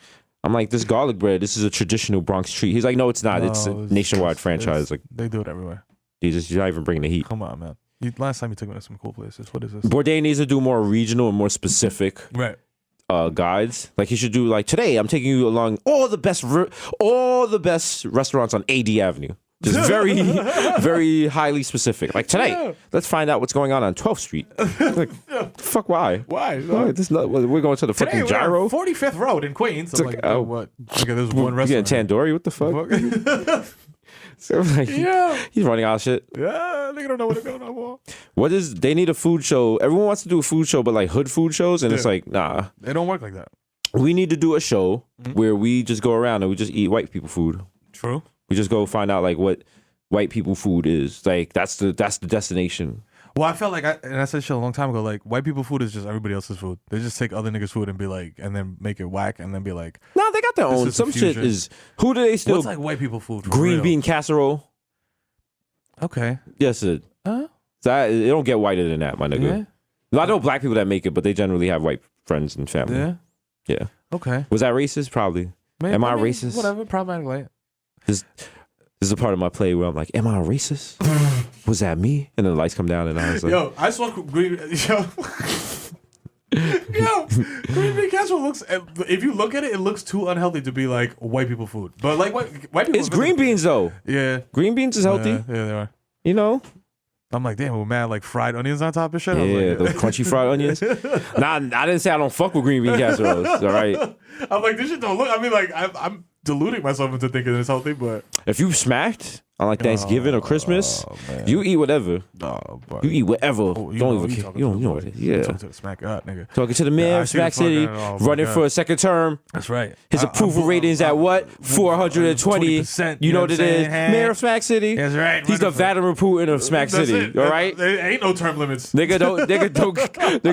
I'm like, this garlic bread. This is a traditional Bronx treat. He's like, no, it's not. It's a No, nationwide franchise. Like, They do it everywhere. Jesus, you're not even bringing the heat. Come on, man. Last time you took me to some cool places. What is this? Bourdain needs to do more regional and more specific Right. guides. Like he should do like today. I'm taking you along all the best restaurants on AD Avenue. Just very, very highly specific. Like today, let's find out what's going on 12th Street. Like, fuck, why? Why? Why? We're going to the Today fucking gyro. we're on 45th Road in Queens. I'm like, like, oh. what? Look at this one You restaurant. getting tandoori? What the fuck? So like, Yeah. he's running out of shit. Yeah, nigga don't know what's going on. Boy. What is? They need a food show. Everyone wants to do a food show, but like hood food shows, and it's Yeah. like, nah. They don't work like that. We need to do a show where we just go around and we just eat white people food. True. We just go find out like what white people food is. Like that's the destination. Well, I felt like, and I said shit a long time ago, like, white people food is just everybody else's food. They just take other niggas' food and be like, and then make it whack and then be like, No, they got their This own. is Some the shit fusion. is. Who do they still? what's like white people food? For green real? bean casserole. Okay. Yes, it. That it don't get whiter than that, my nigga. Yeah. No, I know black people that make it, but they generally have white friends and family. Yeah. Yeah. Okay. Was that racist? Probably. Maybe, Am I racist? Whatever. Problematic light. This is a part of my play where I'm like, am I a racist? Was that me? And then the lights come down and I was like, Yo, I saw green. Yo, green bean casserole looks. If you look at it, it looks too unhealthy to be like white people food. But like white people. it's green beans though. Yeah. Green beans is healthy. Yeah, they are. You know? I'm like, damn, we're mad like fried onions on top of shit. I was Yeah, like, those crunchy fried onions. Nah, I didn't say I don't fuck with green bean casseroles. All right. I'm like, this shit don't look. I mean, like, I'm deluding myself into thinking it's healthy, but If you smacked, on like Thanksgiving or Christmas. You eat whatever. You eat whatever. You don't even care. You know what it is. Yeah. Talking to the Smack God, nigga. Talking to the mayor I of see the Smack City, fucking- oh my running God. for a second term. That's right. His approval rating's at what? 420. 20%, You know what I'm it is? saying? Mayor of Smack City. That's right. He's the Running for- Vladimir Putin of Smack That's City. it. All right? There ain't no term limits. Nigga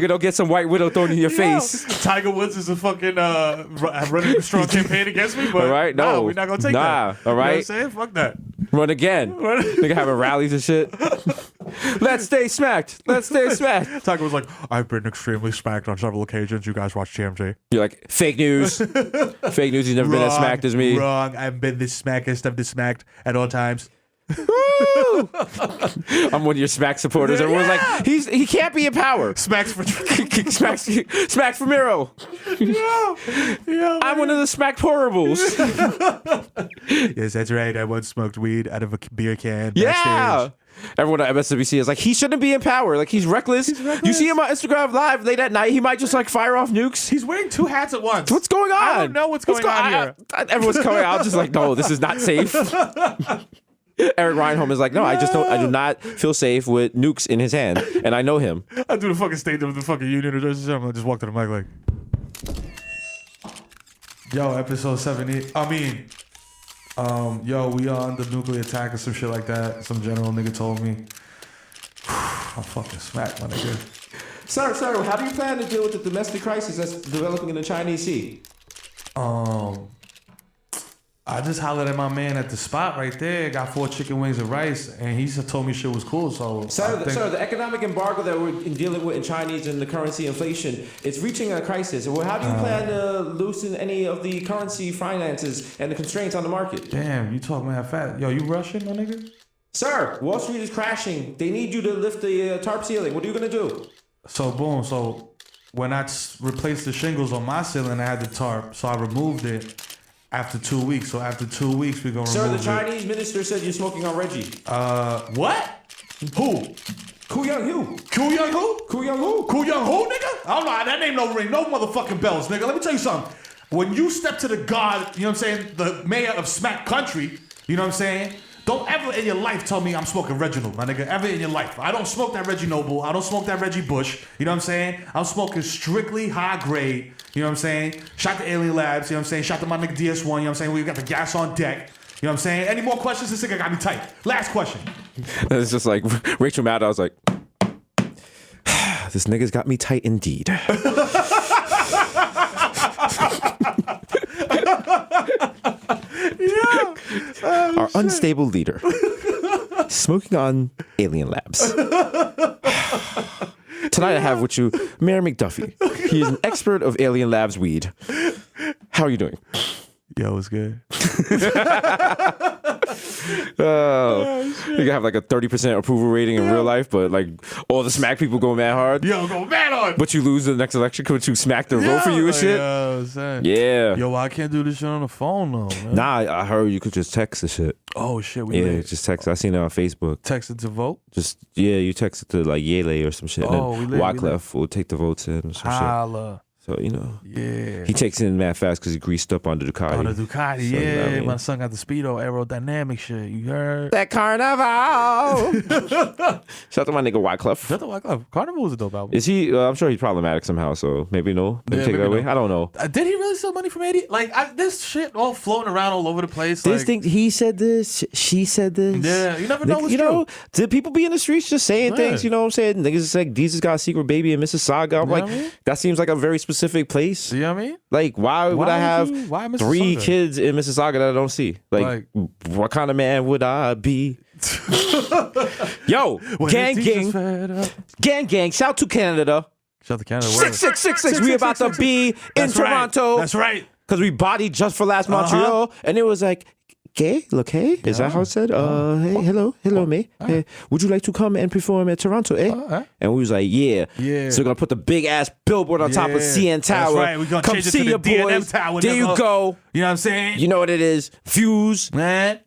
don't get some white widow thrown in your face. Tiger Woods is a fucking running a strong campaign against me, but All right? No. we're not gonna take Nah, that. all You know what I'm right? saying? Fuck that. Run again. Nigga having rallies and shit. Let's stay smacked. Let's stay smacked. Tiger was like, I've been extremely smacked on several occasions. You guys watch TMJ. You're like, fake news. Fake news. He's never been as smacked as me. Wrong. I've been this smackest of the smacked at all times. I'm one of your Smack supporters. Everyone's like, he can't be in power. Smacks for Smack for Miro. I'm one of the Smack porables. Yes, that's right. I once smoked weed out of a beer can. Yeah. backstage. Everyone at MSNBC is like, he shouldn't be in power. Like, he's reckless. You see him on Instagram Live late at night. He might just like fire off nukes. He's wearing two hats at once. What's going on? I don't know what's going on here. Everyone's coming out just like, no, this is not safe. Eric Reinholm is like, no, I do not feel safe with nukes in his hand, and I know him. I do the fucking state of the fucking union address. I'm gonna just walk to the mic like, yo, episode 70. Yo, we on the nuclear attack or some shit like that. Some general nigga told me. I'm fucking smacked, my nigga. Sir, how do you plan to deal with the domestic crisis that's developing in the Chinese Sea? I just hollered at my man at the spot right there. Got 4 chicken wings and rice, and he just told me shit was cool. So, Sir, I think- the economic embargo that we're dealing with in Chinese and the currency inflation, it's reaching a crisis. Well, how do you plan to loosen any of the currency finances and the constraints on the market? damn, you talking mad fat. Yo, you Russian, my nigga? Sir, Wall Street is crashing. They need you to lift the tarp ceiling. What are you going to do? So boom. So when I replaced the shingles on my ceiling, I had the tarp. So I removed it after 2 weeks. So after 2 weeks, we're gonna Sir, remove the Chinese minister said you're smoking on Reggie. What? Who? Koo Young Hu. Koo Young who? Koo Young Hu. Koo Young who, nigga? I don't know. That name don't ring no motherfucking bells, nigga. Let me tell you something. When you step to the God, you know what I'm saying, the mayor of Smack Country, you know what I'm saying? Don't ever in your life tell me I'm smoking Reginald, my nigga. Ever in your life. I don't smoke that Reggie Noble. I don't smoke that Reggie Bush. You know what I'm saying? I'm smoking strictly high grade. You know what I'm saying? Shout to Alien Labs. You know what I'm saying? Shout to my nigga DS1. You know what I'm saying? We got the gas on deck. You know what I'm saying? Any more questions? This nigga got me tight. Last question. It's just like Rachel Maddow. I was like, this nigga's got me tight indeed. Our unstable leader, smoking on Alien Labs. Tonight I have with you Mayor McDuffie. He is an expert of Alien Labs weed. How are you doing? Yo, what's good? You can have like a 30% approval rating in real life, but like all the Smack people go mad hard. Yo, go mad on. But you lose the next election because you Smack their vote for you and shit. Yeah. Yo, I can't do this shit on the phone though, man. Nah, I heard you could just text the shit. Oh shit, we Yeah, lit. just text. I seen it on Facebook. Texted to vote. Just you text it to like Yele or some shit. Oh, and we then lit, we Wyclef will take the votes in or some Holla. shit. So you know, Yeah. he takes it in mad fast because he greased up on the Ducati. On the Ducati, So, you know yeah. what I mean? My son got the Speedo aerodynamic shit. You heard? That Carnival. Shout out to my nigga Wyclef. Shut the fuck up. Carnival was a dope album. Is he? I'm sure he's problematic somehow. So maybe no. Maybe Yeah, take that maybe away. no. I don't know. Did he really steal money from 80? Like, this shit all floating around all over the place. This like, thing, he said this, she said this. Yeah, you never know what's You know, true. did people be in the streets just saying Yeah. things? You know what I'm saying? Niggas is like, Jesus got a secret baby in Mississauga. I'm You know like, what I mean? that seems like a very specific place. You know what I me? Like, why would Why I would have you- why 3 Mississauga? kids in Mississauga that I don't see? Like, what kind of man would I be? Yo, When gang, the teacher's gang, fed up. gang. Shout to Canada. Shout out to Canada. 6666. We about to be in Toronto. That's right. Because we bodied Just for Last Montreal. And it was like, gay, look, hey. Is that how it said? Hey, hello, me. Hey, would you like to come and perform at Toronto, eh? And we was like, yeah. Yeah. So we're going to put the big ass billboard on top of Yeah. CN Tower. That's right. We're going to come change it see to the your D&M boys. Tower. There you nigga. go. You know what I'm saying? You know what it is. Views. Man.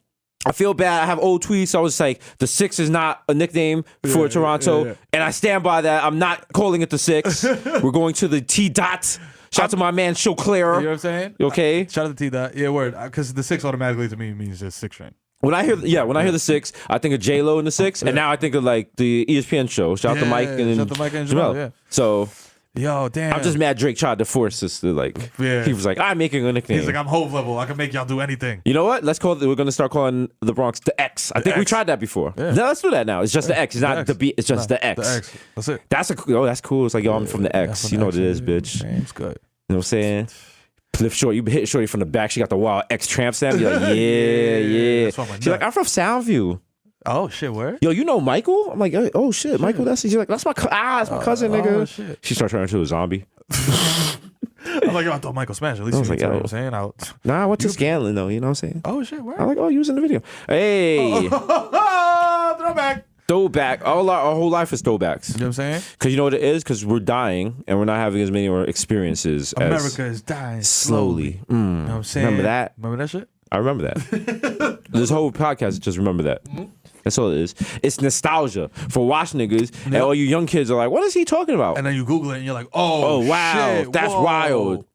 I feel bad. I have old tweets. I was like, the 6 is not a nickname for Toronto. yeah. And I stand by that. I'm not calling it the 6. We're going to the T dot. Shout out to my man, Chauclair. You know what I'm saying? You okay? Shout out to T-Dot. Yeah, word. Because the 6 automatically to me means just 6 train. When I hear the 6, I think of J-Lo in the 6, and now I think of like the ESPN show. Shout out to Mike and shout out to Mike and Jamel, yeah. So Yo, damn. I'm just mad Drake tried to force us to like. Yeah. He was like, I'm making a nickname. He's like, I'm Hove level. I can make y'all do anything. You know what? We're gonna start calling the Bronx the X. I think we X. tried that before. Yeah. No, let's do that now. It's just the X. It's not X. the B. It's just the X. The X. That's it. That's cool. It's like, yo, I'm from the X. That's You know what it the is, X, bitch. yeah. It's good. You know what I'm saying? Cliff Short, you hit Shorty from the back. She got the wild X tramp stamp. You're like, yeah. That's what I'm She's like, I'm from Soundview. Oh shit, where? Yo, you know Michael? I'm like, oh shit, Michael. She's like, that's my cousin, nigga. Oh, shit. She started turning into a zombie. I'm like, yo, I thought Michael Smash. At least I was you like, know yo. what I'm saying. Nah, I went to Scanlon though. You know what I'm saying? Oh shit, where? I'm like, oh, you was in the video. Hey, Throwback. throwback. Our whole life is throwbacks. You know what I'm saying? Because you know what it is? Because we're dying and we're not having as many experiences America is dying slowly. You know what I'm saying? Remember that? Remember that shit? I remember that. This whole podcast, just remember that. That's all it is. It's nostalgia for watch niggas, and all you young kids are like, what is he talking about? And then you Google it and you're like, oh wow, shit, that's whoa. wild.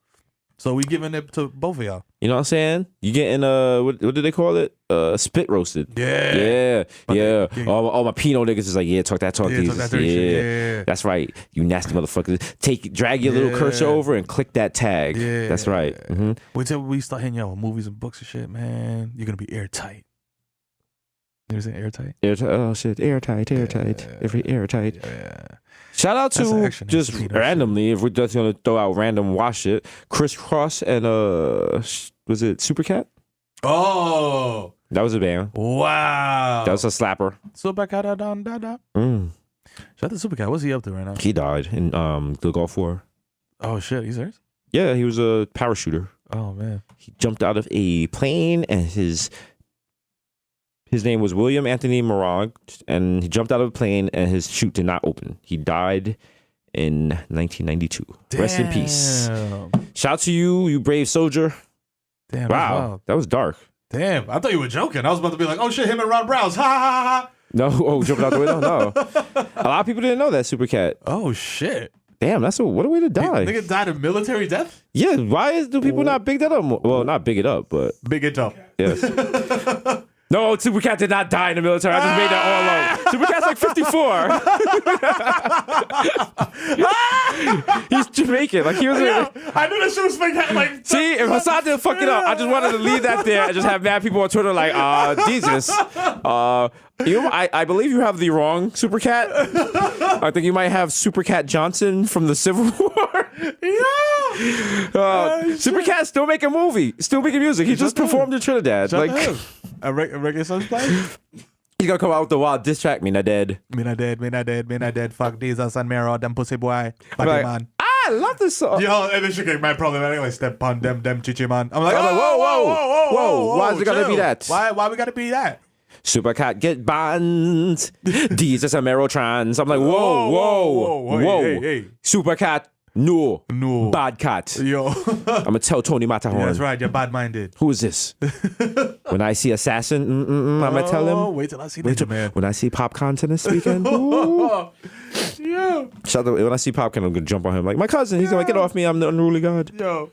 So we giving it to both of y'all. You know what I'm saying? You getting what do they call it? Spit roasted. Yeah. Yeah. All my Pinot niggas is like, yeah, talk Yeah, these. talk that dirty shit. Yeah. That's right. You nasty motherfuckers. Drag your little cursor over and click that tag. Yeah. That's right. Mm-hmm. Wait till we start hitting y'all with movies and books and shit, man. You're gonna be airtight. You ever saying airtight? Oh shit, airtight. Airtight. Yeah. Shout out That's to action, just that's randomly, if we're just gonna throw out random watch shit, Crisscross and was it Supercat? Oh That was a band. wow. That was a slapper. Supercat da. Mm. Shout out to Supercat. What's he up to right now? He died in the Gulf War. Oh shit, he's serious? Yeah, he was a parachuter. Oh man. He jumped out of a plane and his name was William Anthony Morag, and he jumped out of a plane and his chute did not open. He died in 1992. Rest in peace. Shout out to you brave soldier. Damn. Wow, that was dark. Damn. I thought you were joking. I was about to be like, oh shit, him and Ron Browns. Ha ha ha. No, jumping out the window? No. A lot of people didn't know that Supercat. Oh shit. Damn, what a way to die. Nigga died of military death? Yeah, do people not big that up more? Well, not big it up, but Big it up. yes. No, Supercat did not die in the military. I just made that all up. Supercat's like 54. He's Jamaican. Like he was. I knew that shit was fake. Like, See, if Hassan didn't fuck it up, I just wanted to leave that there and just have mad people on Twitter like, Jesus. I believe you have the wrong Supercat. I think you might have Supercat Johnson from the Civil War. Supercat's still making still making music. He just performed in Trinidad. Like, a reggae song's playing? he's gonna come out with the wild diss track. Me not dead. Me not dead. Fuck Jesus and Mero, them pussy boy. Body Like, man. I love this song. Yo, and then she get mad problematic. Like, step on them chichi man. I'm like, I'm like, whoa. whoa. Why is it gotta be that? Why we gotta be that? Supercat get banned. Jesus and Merotrans. I'm like, whoa. Hey. Supercat, no. No. Bad cat. Yo. I'm gonna tell Tony Matterhorn. That's right, you're bad-minded. Who is this? When I see Assassin, I'm gonna tell him. Wait till I see Ninja Man. When I see Popcorn this weekend, ooh. Yeah. When I see Popcorn, I'm gonna jump on him like my cousin. He's gonna get off me. I'm the unruly god. Yo.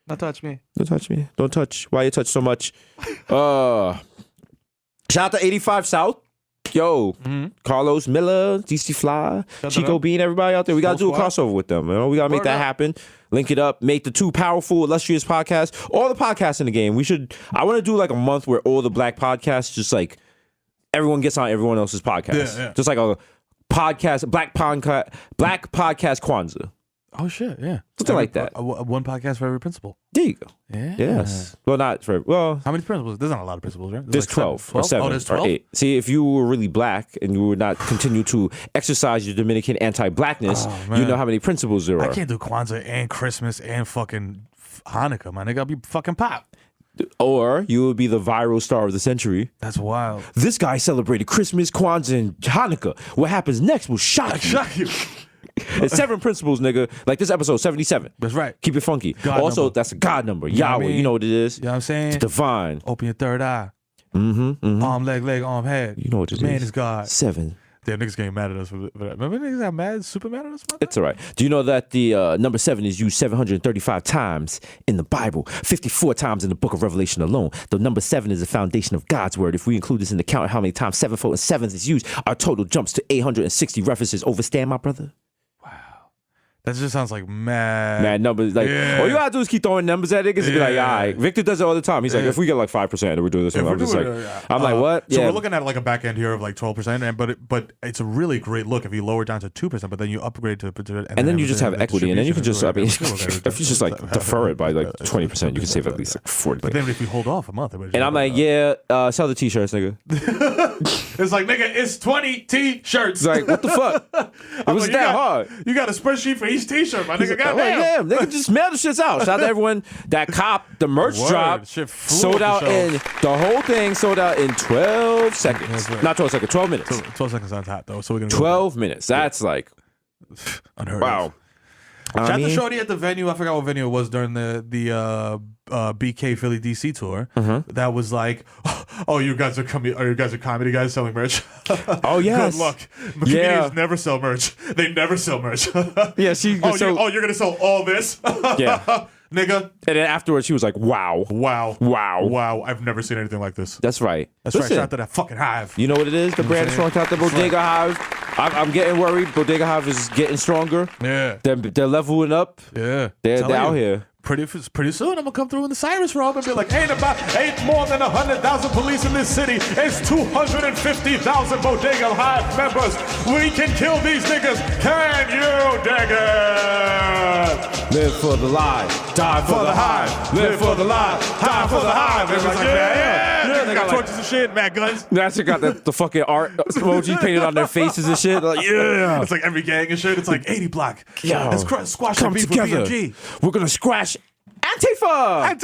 Not touch me. Don't touch me. Don't touch. Why you touch so much? Shout out to 85 South. Yo, Carlos Miller, DC Fly, Chico Bean, everybody out there. We got to do a crossover with them. You know? We got to make that happen. Link it up. Make the two powerful, illustrious podcasts. All the podcasts in the game. I want to do like a month where all the black podcasts just like everyone gets on everyone else's podcast. Yeah. Just like a podcast, black podcast Kwanzaa. Oh, shit, yeah. Something like that. One podcast for every principal. There you go. Yeah. Yes. Well, not for, well. How many principals? There's not a lot of principals, right? There's like 12 or 7 Oh, there's or 12? 8. See, if you were really black and you would not continue to exercise your Dominican anti-blackness, you know how many principles there are. I can't do Kwanzaa and Christmas and fucking Hanukkah, my nigga. I'll be fucking pop. Or you would be the viral star of the century. That's wild. This guy celebrated Christmas, Kwanzaa, and Hanukkah. What happens next will shock you. Shock you. It's 7 principles, nigga. Like this episode, 77. That's right. Keep it funky. God also, number. that's a God number. You know what I Yahweh. mean? You know what it is. You know what I'm saying? It's divine. Open your third eye. Mm-hmm. Arm, leg, arm, head. You know what it is. Man is God. 7. Damn, niggas getting mad at us for that. Remember niggas got mad, super mad at us about that? It's all right. Do you know that the number 7 is used 735 times in the Bible, 54 times in the book of Revelation alone? The number 7 is the foundation of God's word. If we include this in the count of how many times sevenfold and seventh is used, our total jumps to 860 references. Overstand, my brother? That just sounds like mad numbers. Like, all you gotta do is keep throwing numbers at niggas and be like, all right. Victor does it all the time. He's like, if we get like 5%, then we're doing this one. I'm just like, I'm like, what? So we're looking at like a back end here of like 12%, but it's a really great look if you lower it down to 2%, but then you upgrade to and then you just have equity, and then you can just, I mean, if you just like defer it by like 20%, you can save at least like 40. But then if you hold off a month, and I'm like, sell the t-shirts, nigga. It's like, nigga, it's 20 t-shirts. It's like, what the fuck? It was like, that hard. You got a spreadsheet for each t-shirt, my nigga. Goddamn, nigga, just mail the shits out. Shout out to everyone that cop the merch drop. Shit flew Sold off out in the whole thing. Sold out in 12 seconds. Not 12 seconds. 12 minutes. 12 seconds sounds hot though. So we're gonna 12 minutes. That's like unheard wow. of. Shout out to Shorty at the venue. I forgot what venue it was during the BK Philly DC tour. That was like, oh, you guys are comedy guys selling merch. Oh yes. Good luck. Comedians never sell merch. They never sell merch. Yeah, she. You're gonna sell all this? Yeah. Nigga. And then afterwards, she was like, wow. I've never seen anything like this. That's right. That's right. Shout out to that fucking Hive. You know what it is? The brand is strong. Shout out to Bodega Hive. I'm getting worried. Bodega Hive is getting stronger. Yeah. They're leveling up. Yeah. They're out here. Pretty soon, I'm gonna come through in the Cyrus robe and be like, ain't more than 100,000 police in this city. It's 250,000 Bodega Hive members. We can kill these niggas. Can you dig it? Live for the lie, die for the hive. Live for the lie, die for the hive. Everyone's like, yeah. They got torches and shit, mad guns. That's got the fucking art emoji painted on their faces and shit. Like, yeah. It's like every gang and shit. It's like 80 block. Yo, let's squash come the beef together. with BMG. We're gonna squash Antifa!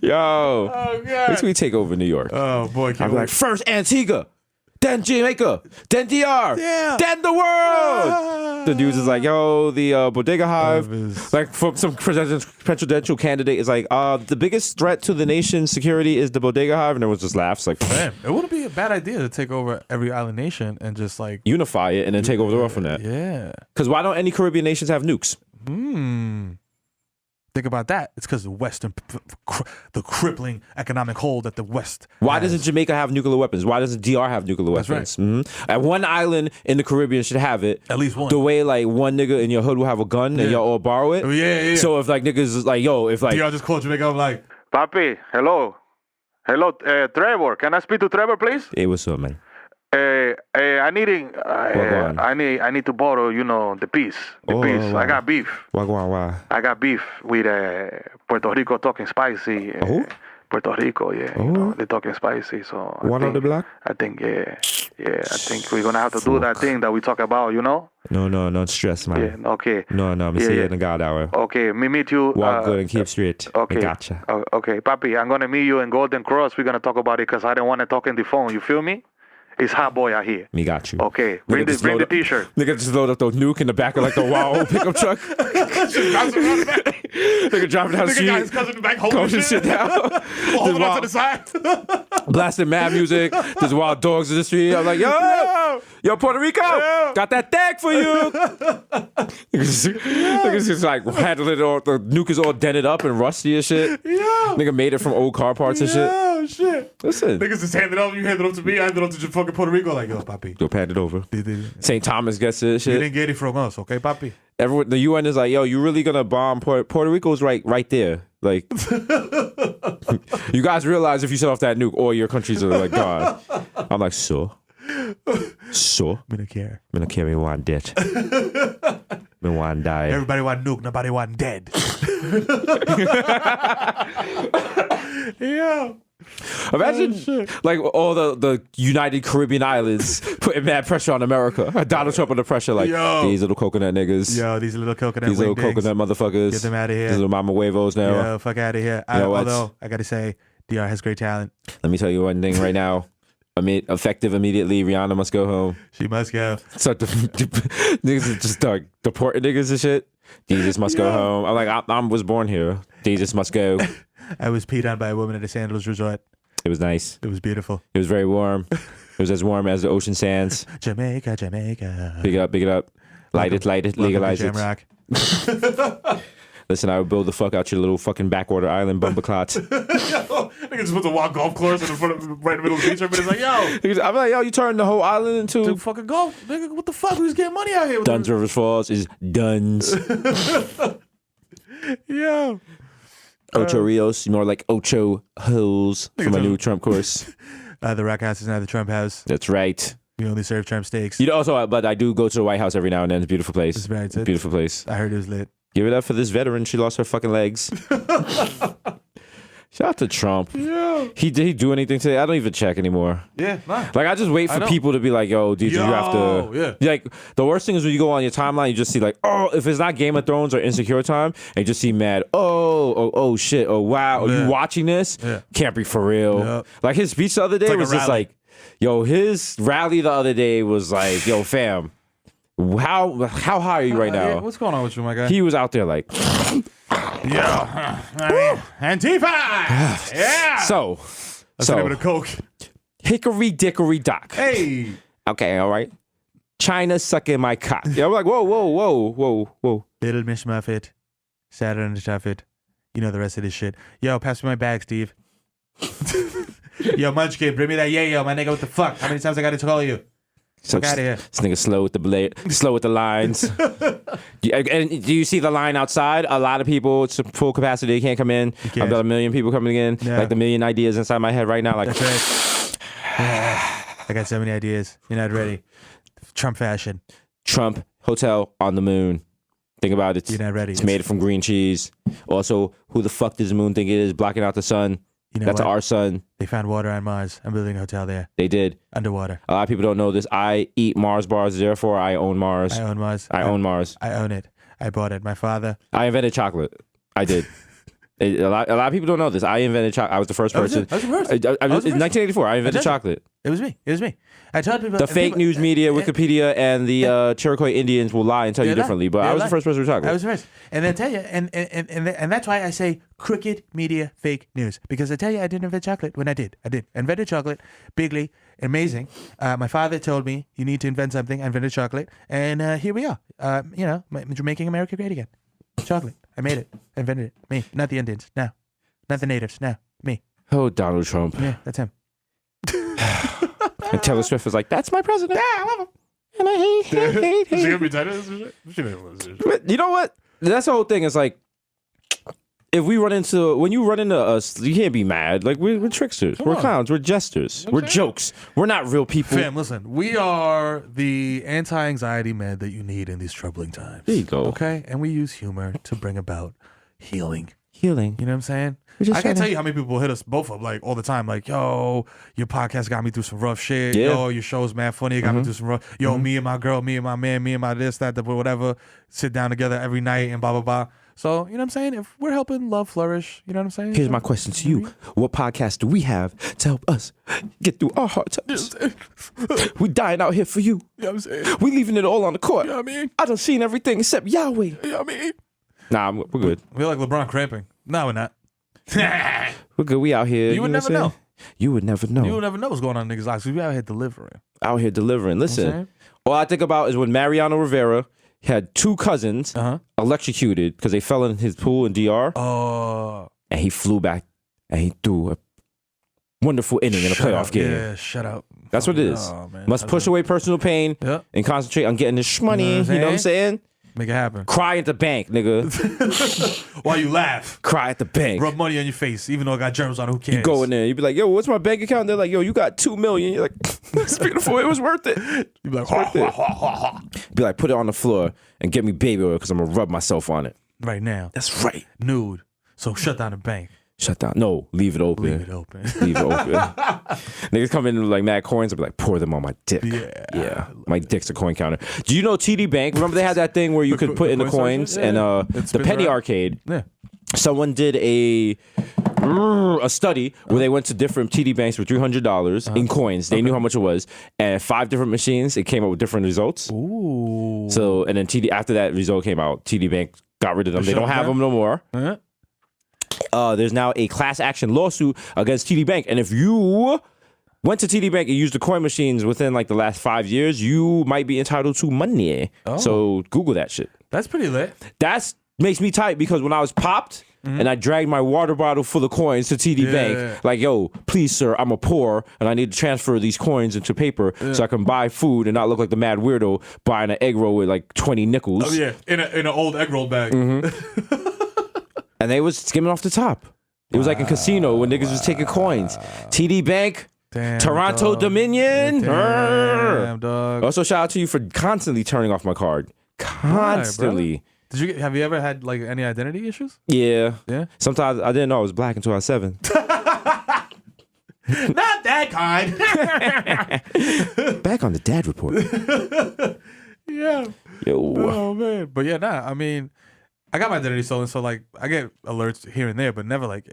Yo. Oh, God. Wait till we take over New York. Oh, boy. I'm like, first Antigua, then Jamaica, then DR, then the world. The dudes is like, yo, the Bodega Hive, like from some presidential candidate is like, the biggest threat to the nation's security is the Bodega Hive, and everyone just laughs like, man, it wouldn't be a bad idea to take over every island nation and just like unify it and then take over the world from that. Yeah. Because why don't any Caribbean nations have nukes? Think about that. It's because the Western, the crippling economic hold that the West. Why doesn't Jamaica have nuclear weapons? Why doesn't DR have nuclear weapons? Right. And one island in the Caribbean should have it. At least one. The way like one nigga in your hood will have a gun and y'all all borrow it. Yeah. So if like niggas is like, yo, if like DR just called Jamaica, I'm like, Papi, hello, Trevor. Can I speak to Trevor, please? hey, what's up, man? I need to borrow, the piece. Wow. I got beef. Why? I got beef with Puerto Rico talking spicy. Puerto Rico, they're talking spicy. So one on the block? I think, I think we're gonna have to do that thing that we talk about, No stress, man. Yeah, okay. No, me see you in the God hour. Okay, me meet you. Walk good and keep straight. Okay. I gotcha. Okay, Papi, I'm gonna meet you in Golden Cross. We're gonna talk about it because I don't want to talk in the phone. You feel me? It's hot boy out here. Me got you. Okay, bring the t-shirt. Nigga just load up the nuke in the back of like the WOW pickup truck. Nigga driving down the street. Nigga got his cousin in the back holding shit down. Holding on to the side. Blasting mad music. There's wild dogs in the street. I'm like, yo, Puerto Rico, got that tag for you. Niggas just like handling it all. The nuke is all dented up and rusty and shit. Nigga made it from old car parts and shit. Oh shit. Listen. Niggas just hand it up. You hand it up to me. I hand it up to fucking Puerto Rico. Like, yo, papi. Go pat it over. St. Thomas gets it. Shit. You didn't get it from us, okay, papi? Everyone, the UN is like, yo, you really gonna bomb Puerto Rico's right there. Like, you guys realize if you set off that nuke, all your countries are like gone. I'm like, so. Me don't care. Me don't care. Me want dead. Me want die. Everybody want nuke. Nobody want dead. Yeah. Imagine like all the United Caribbean Islands putting mad pressure on America. Donald Trump under pressure, like these little coconut niggas. Yo, these little coconut These little coconut motherfuckers. Get them out of here. These little mama huevos now. Yo, fuck out of here. Although I gotta say, DR has great talent. Let me tell you one thing right now. Effective immediately. Rihanna must go home. She must go. So niggas just start deporting niggas and shit. Jesus must go home. I'm like, I was born here. Jesus must go. I was peed on by a woman at a Sandals resort. It was nice. It was beautiful. It was very warm. It was as warm as the ocean sands. Jamaica. Big it up. Light it, legalize it. Jamrock. Listen, I would build the fuck out your little fucking backwater island, Bumbaclots. Nigga just put the walk golf course in front of right in the middle of the beach. Everybody's like, yo. I'm like, yo, you turned the whole island into Dude, fucking golf. Nigga, what the fuck? Who's getting money out here? Duns Rivers Falls is Duns. Yeah. Ocho Rios, more like Ocho Hills for my new Trump course. The Rock House is now the Trump House. That's right. We only serve Trump steaks. You know, also, but I do go to the White House every now and then. It's a beautiful place. It's very good. Beautiful place. I heard it was lit. Give it up for this veteran. She lost her fucking legs. Shout out to Trump. Yeah. Did he do anything today? I don't even check anymore. Yeah. Nah. Like, I just wait for people to be like, yo, did you have to... Yeah. Like, the worst thing is when you go on your timeline, you just see like, oh, if it's not Game of Thrones or Insecure time, and you just see mad, oh, shit, oh, wow, are you watching this? Yeah. Can't be for real. Yep. Like, his speech the other day like was a just rally. like, yo, his rally the other day was like, yo, fam, how high are you right now? What's going on with you, my guy? He was out there like... Yeah. I mean, Antifa. Yeah. So, That's the name of the Coke. Hickory Dickory Dock. Hey. Okay, all right. China sucking my cock. Yeah, I'm like, whoa. Little Miss Muffet. Saturday and Tuffet. You know the rest of this shit. Yo, pass me my bag, Steve. Yo, Munchkin, bring me that yayo, my nigga. What the fuck? How many times I gotta call you? So Fuck outta here. This nigga slow with the blade, slow with the lines. And do you see the line outside? A lot of people, it's full capacity, they can't come in. can't. I've got 1 million people coming in. Yeah. Like the million ideas inside my head right now. Like, That's right. I got so many ideas. You're not ready. Trump fashion. Trump Hotel on the moon. Think about it. You're not ready. It's made from green cheese. Also, who the fuck does the moon think it is? Blocking out the sun. You know That's what? our sun. They found water on Mars. I'm building a hotel there. They did. Underwater. A lot of people don't know this. I eat Mars bars, therefore I own Mars. I own Mars. I own Mars. I own it. I bought it. My father. I invented chocolate. I did. A lot of people don't know this. I invented chocolate. I was the first person. I was the first. In 1984, I invented chocolate. It was me. I told people. The fake news media, Wikipedia, and the Cherokee Indians will lie and tell you differently, but I was the first person with chocolate. I was the first. And then tell you, and that's why I say crooked media fake news. Because I tell you, I didn't invent chocolate when I did. I invented chocolate, bigly, amazing. My father told me, you need to invent something. I invented chocolate. And here we are. Making America great again. Chocolate. I made it. I invented it. Me. Not the Indians. No. Not the natives. No. Me. Oh, Donald Trump. Yeah, that's him. And Taylor Swift was like, that's my president. Yeah, I love him. And I hate Is she him. gonna be tight as shit? She didn't listen. But you know what? That's the whole thing. It's like, if we run into, when you run into us, you can't be mad. Like, we're tricksters. We're clowns. We're jesters. We're jokes. We're not real people. Fam, listen, we are the anti-anxiety med that you need in these troubling times. There you go. Okay? And we use humor to bring about healing. Healing. You know what I'm saying? just I trying can't to- tell you how many people hit us both up like all the time. Like, yo, your podcast got me through some rough shit. Yeah. Yo, your show's mad funny. It got me through some rough. Yo, me and my girl, me and my man, me and my this, that, whatever. Sit down together every night and blah, blah, blah. So, you know what I'm saying? If we're helping love flourish, you know what I'm saying? Here's my question to you. What podcast do we have to help us get through our hard times? We dying out here for you. You know what I'm saying? We leaving it all on the court. You know what I mean? I done seen everything except Yahweh. You know what I mean? Nah, we're good. We're like LeBron cramping. No, we're not. We're good. We out here. You would know never what I'm know. saying? You would never know. You will never know what's going on in niggas' lives. We out here delivering. Out here delivering. Listen, saying? all I think about is when Mariano Rivera had 2 cousins electrocuted because they fell in his pool in DR, Oh, and he flew back and he threw a wonderful inning in a playoff game. Yeah, shut up. That's what it is. Oh, man. Must push away personal pain Yep. and concentrate on getting this money. You know what I'm You know what I'm saying? Make it happen. Cry at the bank, nigga. While you laugh, Cry at the bank. rub money on your face, even though it got germs on it. Who cares? You go in there, you be like, yo, what's my bank account? They're like, yo, you got 2 million. You're like, it's beautiful. It was worth it. You be like, Worth it. Be like, put it on the floor and get me baby oil because I'm gonna rub myself on it. right now, That's right. nude. So shut down the bank. Shut down. No, leave it open. Leave it open. Leave it open. Niggas come in with like mad coins and be like, pour them on my dick. Yeah. My dick's a coin counter. Do you know TD Bank? Remember they had that thing where you could put in the coin coins section? Yeah. and It the spins penny around. arcade. Yeah. Someone did a study where they went to different TD banks with $300 in coins. They knew how much it was, and 5 different machines. It came up with different results. Ooh. So, and then TD after that result came out, TD Bank got rid of them. They don't have them no more. Huh? there's now a class action lawsuit against TD Bank. And if you went to TD Bank and used the coin machines within like the last 5 years, you might be entitled to money. Oh. So Google that shit. That's pretty lit. That's makes me tight because when I was popped and I dragged my water bottle full of coins to TD Bank, like, yo, please, sir, I'm a poor and I need to transfer these coins into paper so I can buy food and not look like the mad weirdo buying an egg roll with like 20 nickels. Oh yeah, in an old egg roll bag. And they was skimming off the top. It was like a casino when niggas was taking coins. TD Bank, Damn, Toronto dog. Dominion. Damn, dog. Also, shout out to you for constantly turning off my card. Constantly. Have you ever had like any identity issues? Yeah. Yeah. Sometimes I didn't know I was black until I was 7. Not that kind. Back on the dad report. Yeah. Yo. Oh man. But yeah, nah. I mean, I got my identity stolen, so like I get alerts here and there, but never like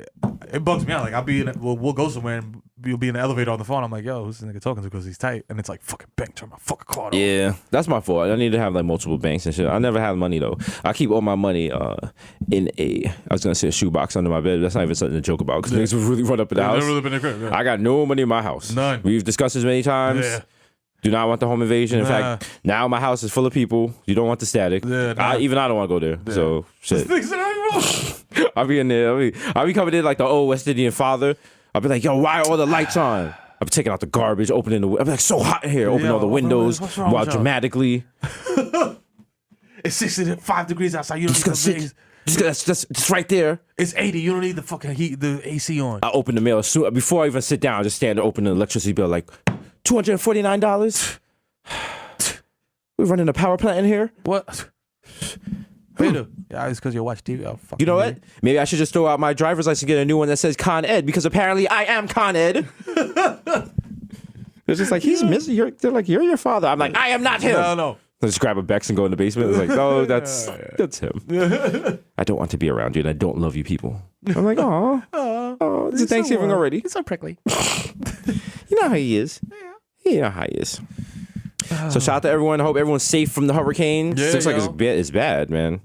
it bugs me out. Like I'll be we'll go somewhere and you'll be in the elevator on the phone. I'm like, yo, who's this nigga talking to? Because he's tight, and it's like fucking bank, turn my fucking card off. Yeah, that's my fault. I need to have like multiple banks and shit. I never have money though. I keep all my money in a shoebox under my bed. That's not even something to joke about because niggas would really run up in the house. Never really been in the crib. Yeah. I got no money in my house. None. We've discussed this many times. Yeah. Do not want the home invasion. In Nah. fact, now my house is full of people. You don't want the static. Yeah, nah. Even I don't want to go there. So shit. Things that I wrong. I'll be in there. I'll be coming in like the old West Indian father. I'll be like, yo, why are all the lights on? I'll be taking out the garbage, opening the. I'll be like, so hot in here. Open all the windows what's wrong while with y'all? dramatically. It's 65 degrees outside. You don't Just need gonna the sit. Just right there. It's 80. You don't need the fucking heat, the AC on. I open the mail soon before I even sit down. I just stand there, open the electricity bill, like $249. We're running a power plant in here. What? Peter. Yeah, it's because you watch TV. Oh, fuck You know what? Maybe I should just throw out my driver's license and get a new one that says Con Ed because apparently I am Con Ed. It's just like they're like you're your father. I'm like I am not him. No. I just grab a Bex and go in the basement. It's like no, that's him. I don't want to be around you and I don't love you people. I'm like oh, this is Thanksgiving already. It's so prickly. You know how he is. You know how he is. So shout out to everyone. I hope everyone's safe from the hurricane. Yeah, Looks like yo. it's bad, man.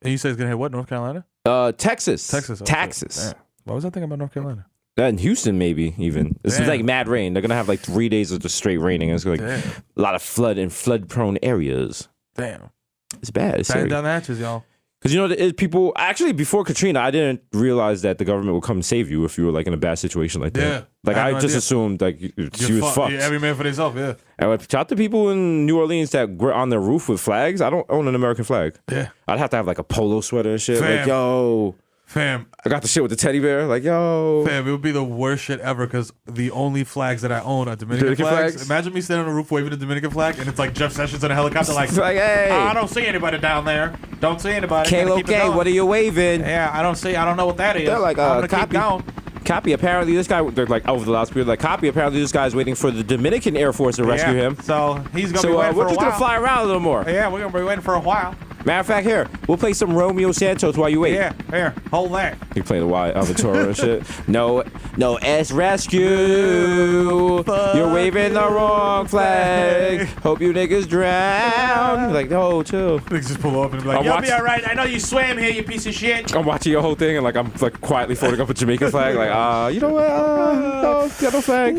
And you say it's gonna hit what? North Carolina? Texas. Texas. Oh, Texas. shit. Damn. What was I thinking about North Carolina? And Houston, maybe even. This is Damn. like mad rain. They're gonna have like 3 days of just straight raining. It's like Damn. a lot of flood in flood-prone areas. Damn. It's bad. It's Batten scary. down the hatches, y'all. Because you know, people actually before Katrina, I didn't realize that the government would come and save you if you were like in a bad situation like that. Yeah. Like I had I no just idea. assumed like she was fucked. Yeah, every man for themselves, yeah. And shout out to people in New Orleans that were on their roof with flags. I don't own an American flag. Yeah. I'd have to have like a polo sweater and shit. Like, Fam. yo, Fam, I got the shit with the teddy bear. Like, yo. it would be the worst shit ever because the only flags that I own are Dominican Dominican flags. flags? Imagine me standing on the roof waving a Dominican flag and it's like Jeff Sessions on a helicopter like, It's like, hey, I don't see anybody down there. Don't see anybody. Gotta Kalo keep it K, going. what are you waving? Yeah, I don't know what that is. They're like, I'm gonna keep copy. going. Copy, apparently this guy, they're like over the last period, like, copy, apparently this guy's waiting for the Dominican Air Force to rescue him. So he's gonna be So waiting we're for a just while. gonna fly around a little more. Yeah, we're gonna be waiting for a while. Matter of fact, here, we'll play some Romeo Santos while you wait. Yeah, here, hold that. You play the Wild Aventura and shit. No S rescue. You're waving the wrong flag. Hope you niggas drown. Like, no, chill. niggas just pull up and be like, I'm You'll watching- be all right. I know you swam here, you piece of shit. I'm watching your whole thing and like I'm like quietly folding up a Jamaican flag. Like, you know what? No, got no flag.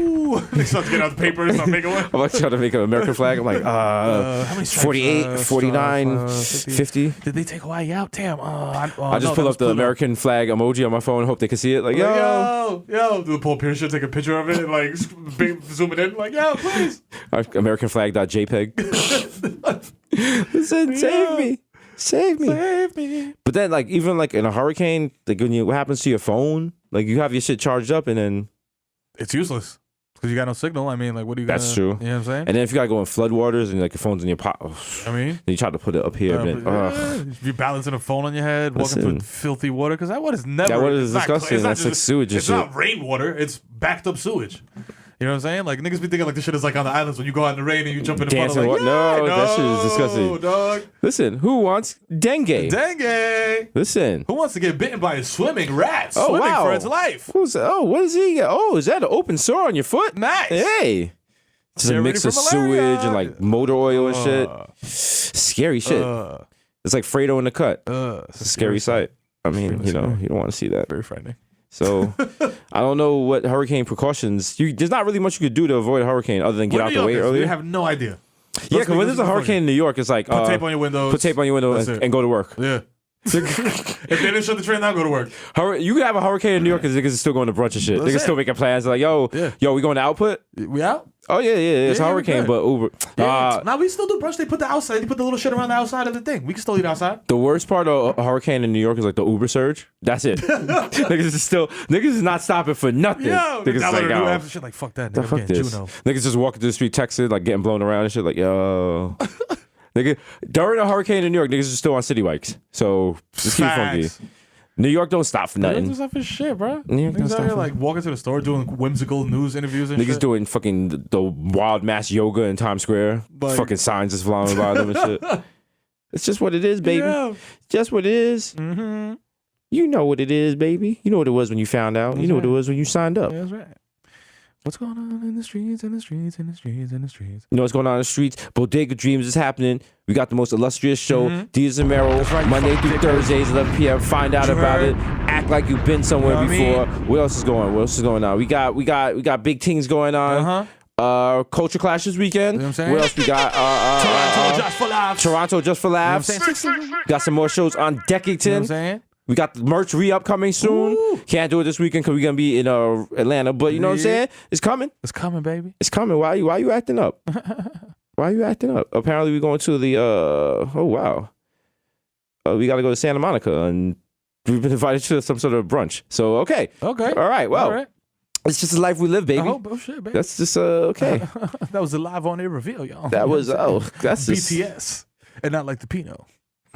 they start to get out the paper and start making one. I'm like trying to make an American flag. I'm like, How many stripes? 48, 49, 50. 50. Did they take Hawaii out? Damn. I just pull up the American flag emoji on my phone. Hope they can see it. Like, yo. Yo. Do the Paul Pierce shit, take a picture of it and like zoom it in. Like, yo, please. American flag.jpg. Listen, save me. Save me. Save me. But then, like, even like in a hurricane, like what happens to your phone? Like, you have your shit charged up, and then It's useless. Because you got no signal. I mean, like, what do you got? That's true. You know what I'm saying? and then if you gotta go in floodwaters and like your phone's in your pocket, I mean, then you try to put it up here. Then, you're balancing a phone on your head, walking Listen. through filthy water, because that water is never. That water is it's not- disgusting. it's not That's like just- sewage and It's shit. not rainwater. It's backed up sewage. You know what I'm saying? Like niggas be thinking like this shit is like on the islands when you go out in the rain and you jump in the Dancing puddle. Like, wa- no, that shit is disgusting. Dog. Listen, who wants dengue? Dengue. Listen. Who wants to get bitten by a swimming rat? Oh, Swimming wow. for its life. What does he get? Oh, is that an open sore on your foot? Nice. Hey. Just a Get mix ready of for malaria. sewage and like motor oil and shit. Scary shit. It's like Fredo in the cut. It's a scary sight. I mean, you know, you don't want to see that. Very frightening. So I don't know what hurricane precautions. There's not really much you could do to avoid a hurricane other than get out the way earlier. We have no idea. Yeah, because when there's a hurricane in New York, it's like put tape on your windows. Put tape on your window and go to work. Yeah. If they didn't shut the train down, go to work. You could have a hurricane in New York because niggas is still going to brunch and shit. Niggas still making plans. Like, yo, we going to Output? We out? Oh, yeah. It's a hurricane, but Uber. Now we still do brunch. They put the outside. They put the little shit around the outside of the thing. We can still eat outside. The worst part of a hurricane in New York is like the Uber surge. That's it. Niggas is not stopping for nothing. Yo, niggas is like, yo. Shit like, fuck that. The Nigga, fuck this. Juno. Niggas just walking through the street, texting, like getting blown around and shit. Like, yo. Nigga, during a hurricane in New York, niggas are still on city bikes. So just keep funky. New York don't stop for nothing. Niggas for shit, bro. New York don't Niggas stop out here for like walking to the store doing whimsical news interviews and shit. Niggas doing fucking the wild mass yoga in Times Square. Like, fucking signs just flying by them and shit. It's just what it is, baby. Yeah. Just what it is. Mm-hmm. You know what it is, baby. You know what it was when you found out. You know what it was when you signed up. Yeah, that's right. What's going on in the streets, in the streets, in the streets, in the streets? You know what's going on in the streets? Bodega Dreams is happening. We got the most illustrious show, Diaz and Mero, Monday through Thursdays, 11 p.m. Find out about it. Act like you've been somewhere before. What else is going? What else is going on? We got big things going on. Culture Clash this weekend. You know what I'm saying? What else we got? Toronto just for laughs. Toronto just for laughs. Got some more shows on Deckington. You know what I'm saying? We got the merch re-up coming soon. Ooh. Can't do it this weekend because we're going to be in Atlanta. But you know what I'm saying? It's coming. It's coming, baby. It's coming. Why you acting up? Why are you acting up? Apparently we're going to the, oh, wow. We got to go to Santa Monica, and we've been invited to some sort of brunch. So, okay. Okay. All right. Well, all right. It's just the life we live, baby. Oh shit, baby. That's just, okay. That was a live on air reveal, y'all. That was, that's just. BTS. And not like the Pinot.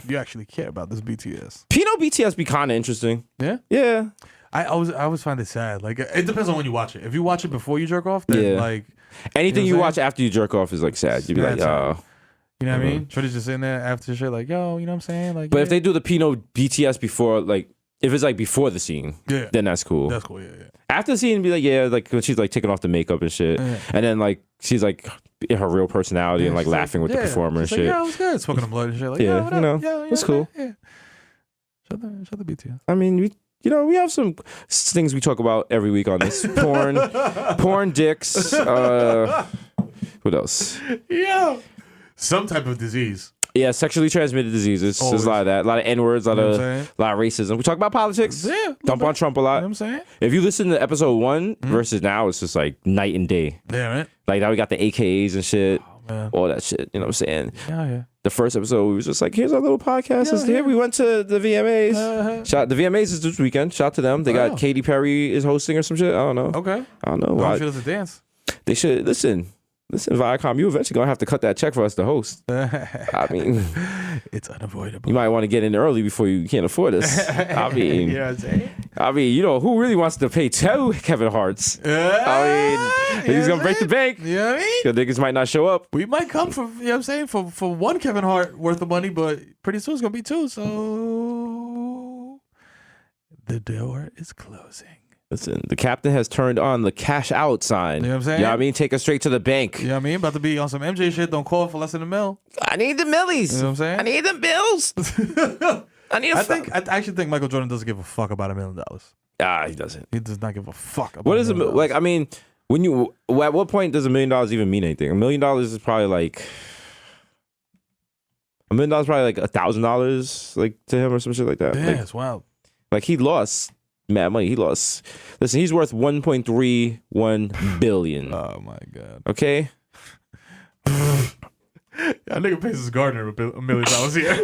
You actually care about this BTS. Pinot BTS be kind of interesting. Yeah? Yeah. I always find it sad. Like, it depends on when you watch it. If you watch it before you jerk off, then like... Anything you know you watch after you jerk off is like sad. You'd be like, oh. You know what I mean? Shorty's just in there after shit like, yo, you know what I'm saying? Like, but if they do the Pinot BTS before, like, if it's like before the scene, then that's cool. That's cool, yeah. After the scene, be like, like when she's like taking off the makeup and shit, and then like she's like in her real personality and like laughing with the performer and shit. Yeah, it was good. Smoking the blood and shit. Like, you know, it's cool. Yeah. Shut the BTS. I mean, we have some things we talk about every week on this porn dicks. What else? Yeah, some type of disease. Yeah, sexually transmitted diseases. There's a lot of that. A lot of N-words, a lot of racism. We talk about politics. Yeah. Dump on Trump a lot. You know what I'm saying? If you listen to episode 1 versus now, it's just like night and day. Yeah, right? Like now we got the AKAs and shit. Oh, man. All that shit. You know what I'm saying? Yeah. The first episode, we was just like, here's our little podcast. Here we went to the VMAs. The VMAs is this weekend. Shout to them. They got Katy Perry is hosting or some shit. I don't know. Okay. I don't know. Why should have dance? They should listen, Viacom, you eventually gonna have to cut that check for us to host. I mean, it's unavoidable. You might want to get in early before you can't afford us. I mean, you know what I'm saying? I mean, you know, who really wants to pay 2 Kevin Harts? I mean, he's gonna break the bank. You know what I mean? Because niggas might not show up. We might come for, you know what I'm saying, for one Kevin Hart worth of money, but pretty soon it's gonna be 2. So the door is closing. Listen, the captain has turned on the cash out sign. You know what I'm saying? You know what I mean? Take us straight to the bank. You know what I mean? About to be on some MJ shit. Don't call for less than $1 million. I need the millies. You know what I'm saying? I need the bills. I need I actually think Michael Jordan doesn't give a fuck about $1 million. He doesn't. He does not give a fuck about What is $1 million. like? I mean, when you at what point does $1 million even mean anything? $1 million is probably like $1 million is probably like $1,000 like to him or some shit like that. Yeah, like, it's wild. Like he lost mad money. He lost. Listen, he's worth $1.31 billion. Oh my god. Okay. That nigga pays his gardener $1 million a year.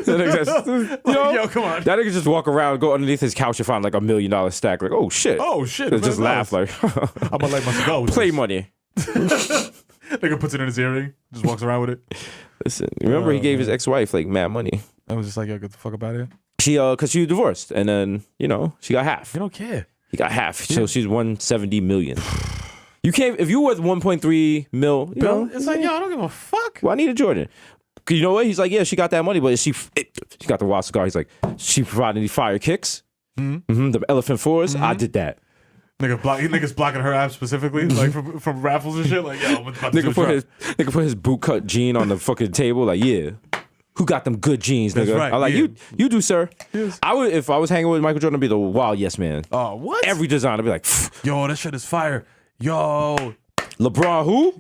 Yo, come on. That nigga just walk around, go underneath his couch and find like $1 million stack. Like, oh shit. Oh shit. Just laugh like. I'm gonna light my cigar with play this. money. Nigga puts it in his earring, just walks around with it. Listen, remember he gave his ex-wife like mad money. I was just like, yo, get the fuck up out of here. She cause she was divorced, and then she got half. You don't care. He got half, so she's $170 million. You can't if you worth 1.3 mil. You know, it's like, yo, I don't give a fuck. Well, I need a Jordan. You know what? He's like, yeah, she got that money, but she got the wild cigar. He's like, she provided the fire kicks, the elephant fours. I did that. Niggas blocking her app specifically, like from raffles and shit. Like, yo, I'm about to Nigga put his boot cut jean on the fucking table. Like, yeah. who got them good jeans, nigga. That's right, I'm like, yeah. you do, sir. Yes. I would, if I was hanging with Michael Jordan, I'd be the wild yes man. Oh, what? Every design, I'd be like, "Pfft, Yo, that shit is fire. Yo. LeBron who?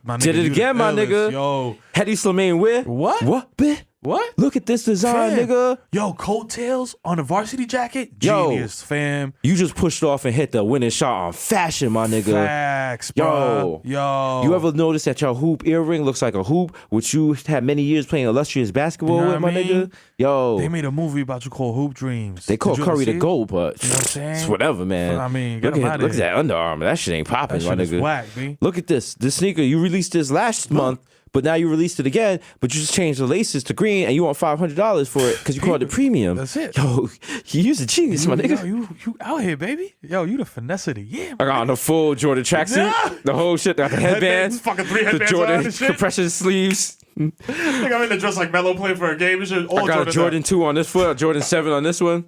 My nigga, Did it you the again, my illest. nigga. Yo. Hedy Slimane where? What? What, bitch? What? Look at this design, Fam. nigga. Yo, coattails on a varsity jacket? Yo. Genius, fam. You just pushed off and hit the winning shot on fashion, my nigga. Facts, bro. Yo. You ever notice that your hoop earring looks like a hoop, which you had many years playing illustrious basketball You know with, what my I mean? nigga? Yo. They made a movie about you called Hoop Dreams. They call Did you ever Curry see the it? GOAT, but You know what I'm saying? it's whatever, man. I mean, get look him at outta look at here. that Under Armour. That shit ain't popping, That my shit is nigga. whack, B. Look at this. This sneaker, you released this last month, but now you released it again, but you just changed the laces to green and you want $500 for it because you called it premium. That's it. Yo, you's a genius, my nigga. Yo, you out here, baby. Yo, you the finesse of the year. I got on the full Jordan tracksuit, Yeah. the whole shit, got the headbands, fucking 3 the headbands on Jordan and shit. compression sleeves. I think I'm in the dress like Melo playing for a game and shit. All I got a Jordan 2 on this foot, a Jordan 7 on this one.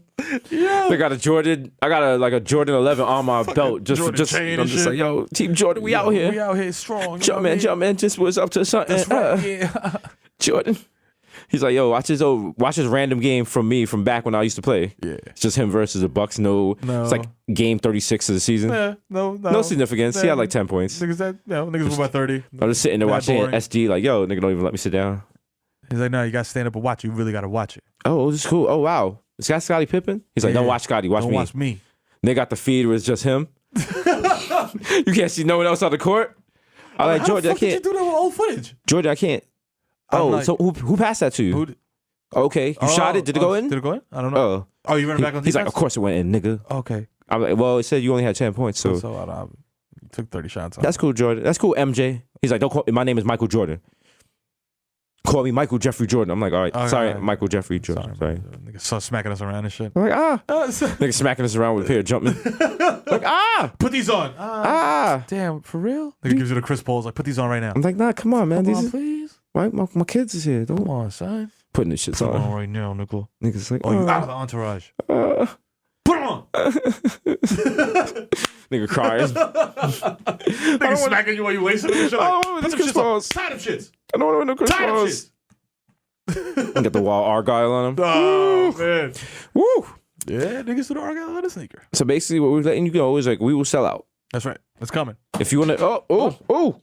Yeah. I got a Jordan. I got a Jordan 11 on my belt. Jordan chain I'm and just shit. like, yo, Team Jordan, we out here. We out here strong. you know what I mean? Jump man, just was up to something. That's right. Yeah. Jordan. He's like, yo, watch this random game from me from back when I used to play. Yeah. It's just him versus the Bucks. No. It's like game 36 of the season. Yeah, no. No significance. He had like 10 points. Niggas won by 30. I'm just sitting there Bad watching boring. SD like, yo, nigga don't even let me sit down. He's like, no, you got to stand up and watch it. You really got to watch it. Oh, this is cool. Oh, wow. Is that Scottie Pippen? He's like, Yeah. don't watch Scottie, watch Don't me. watch me. They got the feed where it's just him. You can't see no one else on the court. I'm like, How George, the I fuck did you can't. do that with old footage? George, I can't. I'm Oh, like- so who passed that to you? Who? Okay, you shot it. Did it go in? Did it go in? I don't know. Oh, Oh, you running back on he's like, defense? of course it went in, nigga. Okay. I'm like, well, it said you only had 10 points, so So I took 30 shots. that's cool, Jordan. That's cool, MJ. He's like, don't call. My name is Michael Jordan. Call me Michael Jeffrey Jordan. I'm like, all right, Okay, sorry, all right. Michael Jeffrey Jordan. Sorry. Niggas so smacking us around and shit. I'm like, nigga smacking us around with a pair of Jumpman. Like, Put these on. Damn, for real? Nigga gives you the Chris Pauls. Like, put these on right now. I'm like, nah, come on, man. Come These on, is, please. my kids is here. Don't Come on, son. putting this shit Put them on on. right now, nigga. Niggas like, Oh, you out of the entourage. Put them on. nigga crying. Nigga smacking you while you wasting them and shit. I Like, don't want put these them Chris shits on. Pauls. Tie them shits. I don't want no Chris Tie them Pauls. shits. Got the wild Argyle on him. Oh, man. Woo. Yeah, niggas to the Argyle on a sneaker. So basically, what we're letting you know is like we will sell out. That's right. It's coming. If you want to,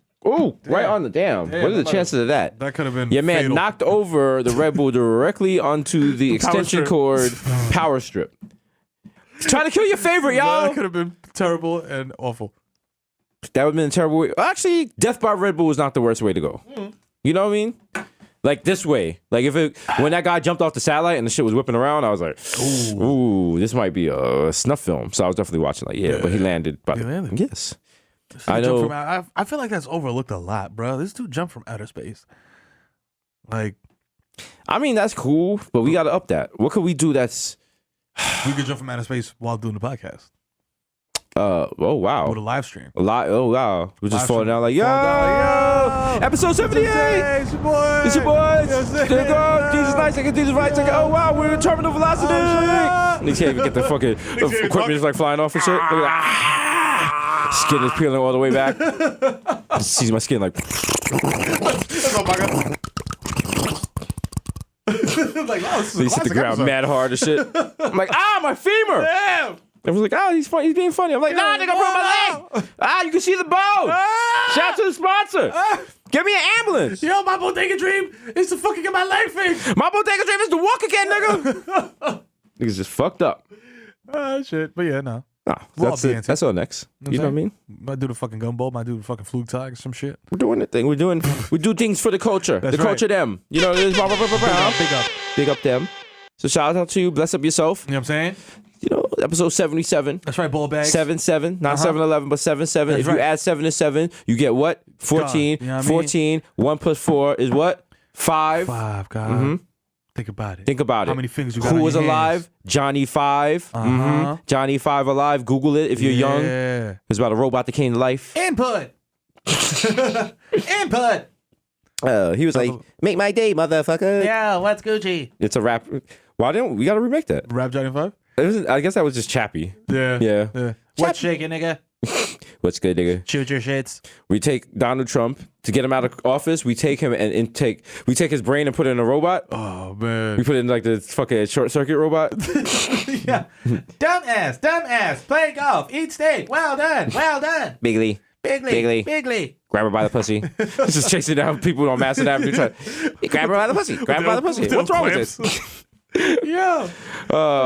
right on the damn. What are the chances of that? That could have been Your man fatal. knocked over the Red Bull directly onto the extension strip. cord power strip. Trying to kill your favorite, y'all. That could have been terrible and awful. That would have been a terrible way. Actually, death by Red Bull is not the worst way to go. You know what I mean? Like this way. Like when that guy jumped off the satellite and the shit was whipping around, I was like, ooh, this might be a snuff film. So I was definitely watching like, yeah, but he landed. He landed. Yes. I I know. I feel like that's overlooked a lot, bro. This dude jumped from outer space. Like, I mean, that's cool, but we got to up that. What could we do that's, we could jump from outer space while doing the podcast oh, wow. with a live stream. A lot. Oh, wow. We're just Live falling stream. down like, yo, Falling down like, yo. episode 78. It's your boy. It's your boys. Yes, There you go. Jesus nice, take it, Jesus right, take it. Oh, wow, we're in terminal velocity. They can't even get the fucking equipment is like flying off and shit. Look at that. Skin is peeling all the way back. Just sees my skin like, Oh my god. Like, wow, this is a he's hit the classic ground episode. mad hard and shit. I'm like, my femur. Damn. Everyone's like, he's funny, he's being funny. I'm like, nah, nigga, I broke my leg. You can see the bone. Shout out to the sponsor. Get me an ambulance. Yo, my bodega dream is to fucking get my leg fixed. My bodega dream is to walk again, nigga. Niggas just fucked up. Shit. But yeah, no. Nah, We'll that's all it. dance. That's all next. You know what I mean? Might do the fucking gumball. Might do the fucking fluke tag, some shit. We're doing the thing. We do things for the culture. That's the culture right. them. You know what it is? Big up. Big up them. So shout out to you. Bless up yourself. You know what I'm saying? You know, episode 77. That's right, ball bag. 7-7, not 7-11, but 7-7. That's If you right. add 7 to 7, you get what? 14. God, you know what I mean? 14. 1 plus 4 is what? 5. 5, God. Think about it. Think about it. How many fingers you got Who on was your alive? hands? Johnny 5. Uh-huh. Johnny 5 alive. Google it if you're young. Yeah. It's about a robot that came to life. Input. Input. He was like, make my day, motherfucker. Yeah, what's Gucci? It's a rap. Why don't we gotta remake that? Rap Johnny 5? I guess that was just Chappie. Yeah. Yeah. What shaking, nigga? What's good, nigga? Shoot your shits. We take Donald Trump to get him out of office. We take him and take his brain and put it in a robot. Oh man. We put it in like the fucking short circuit robot. Yeah. Dumbass. Play golf. Eat steak. Well done. Bigly. Grab her by the pussy. Just chasing down people on Madison Avenue. Grab her by the pussy. What's wrong with this? Yo.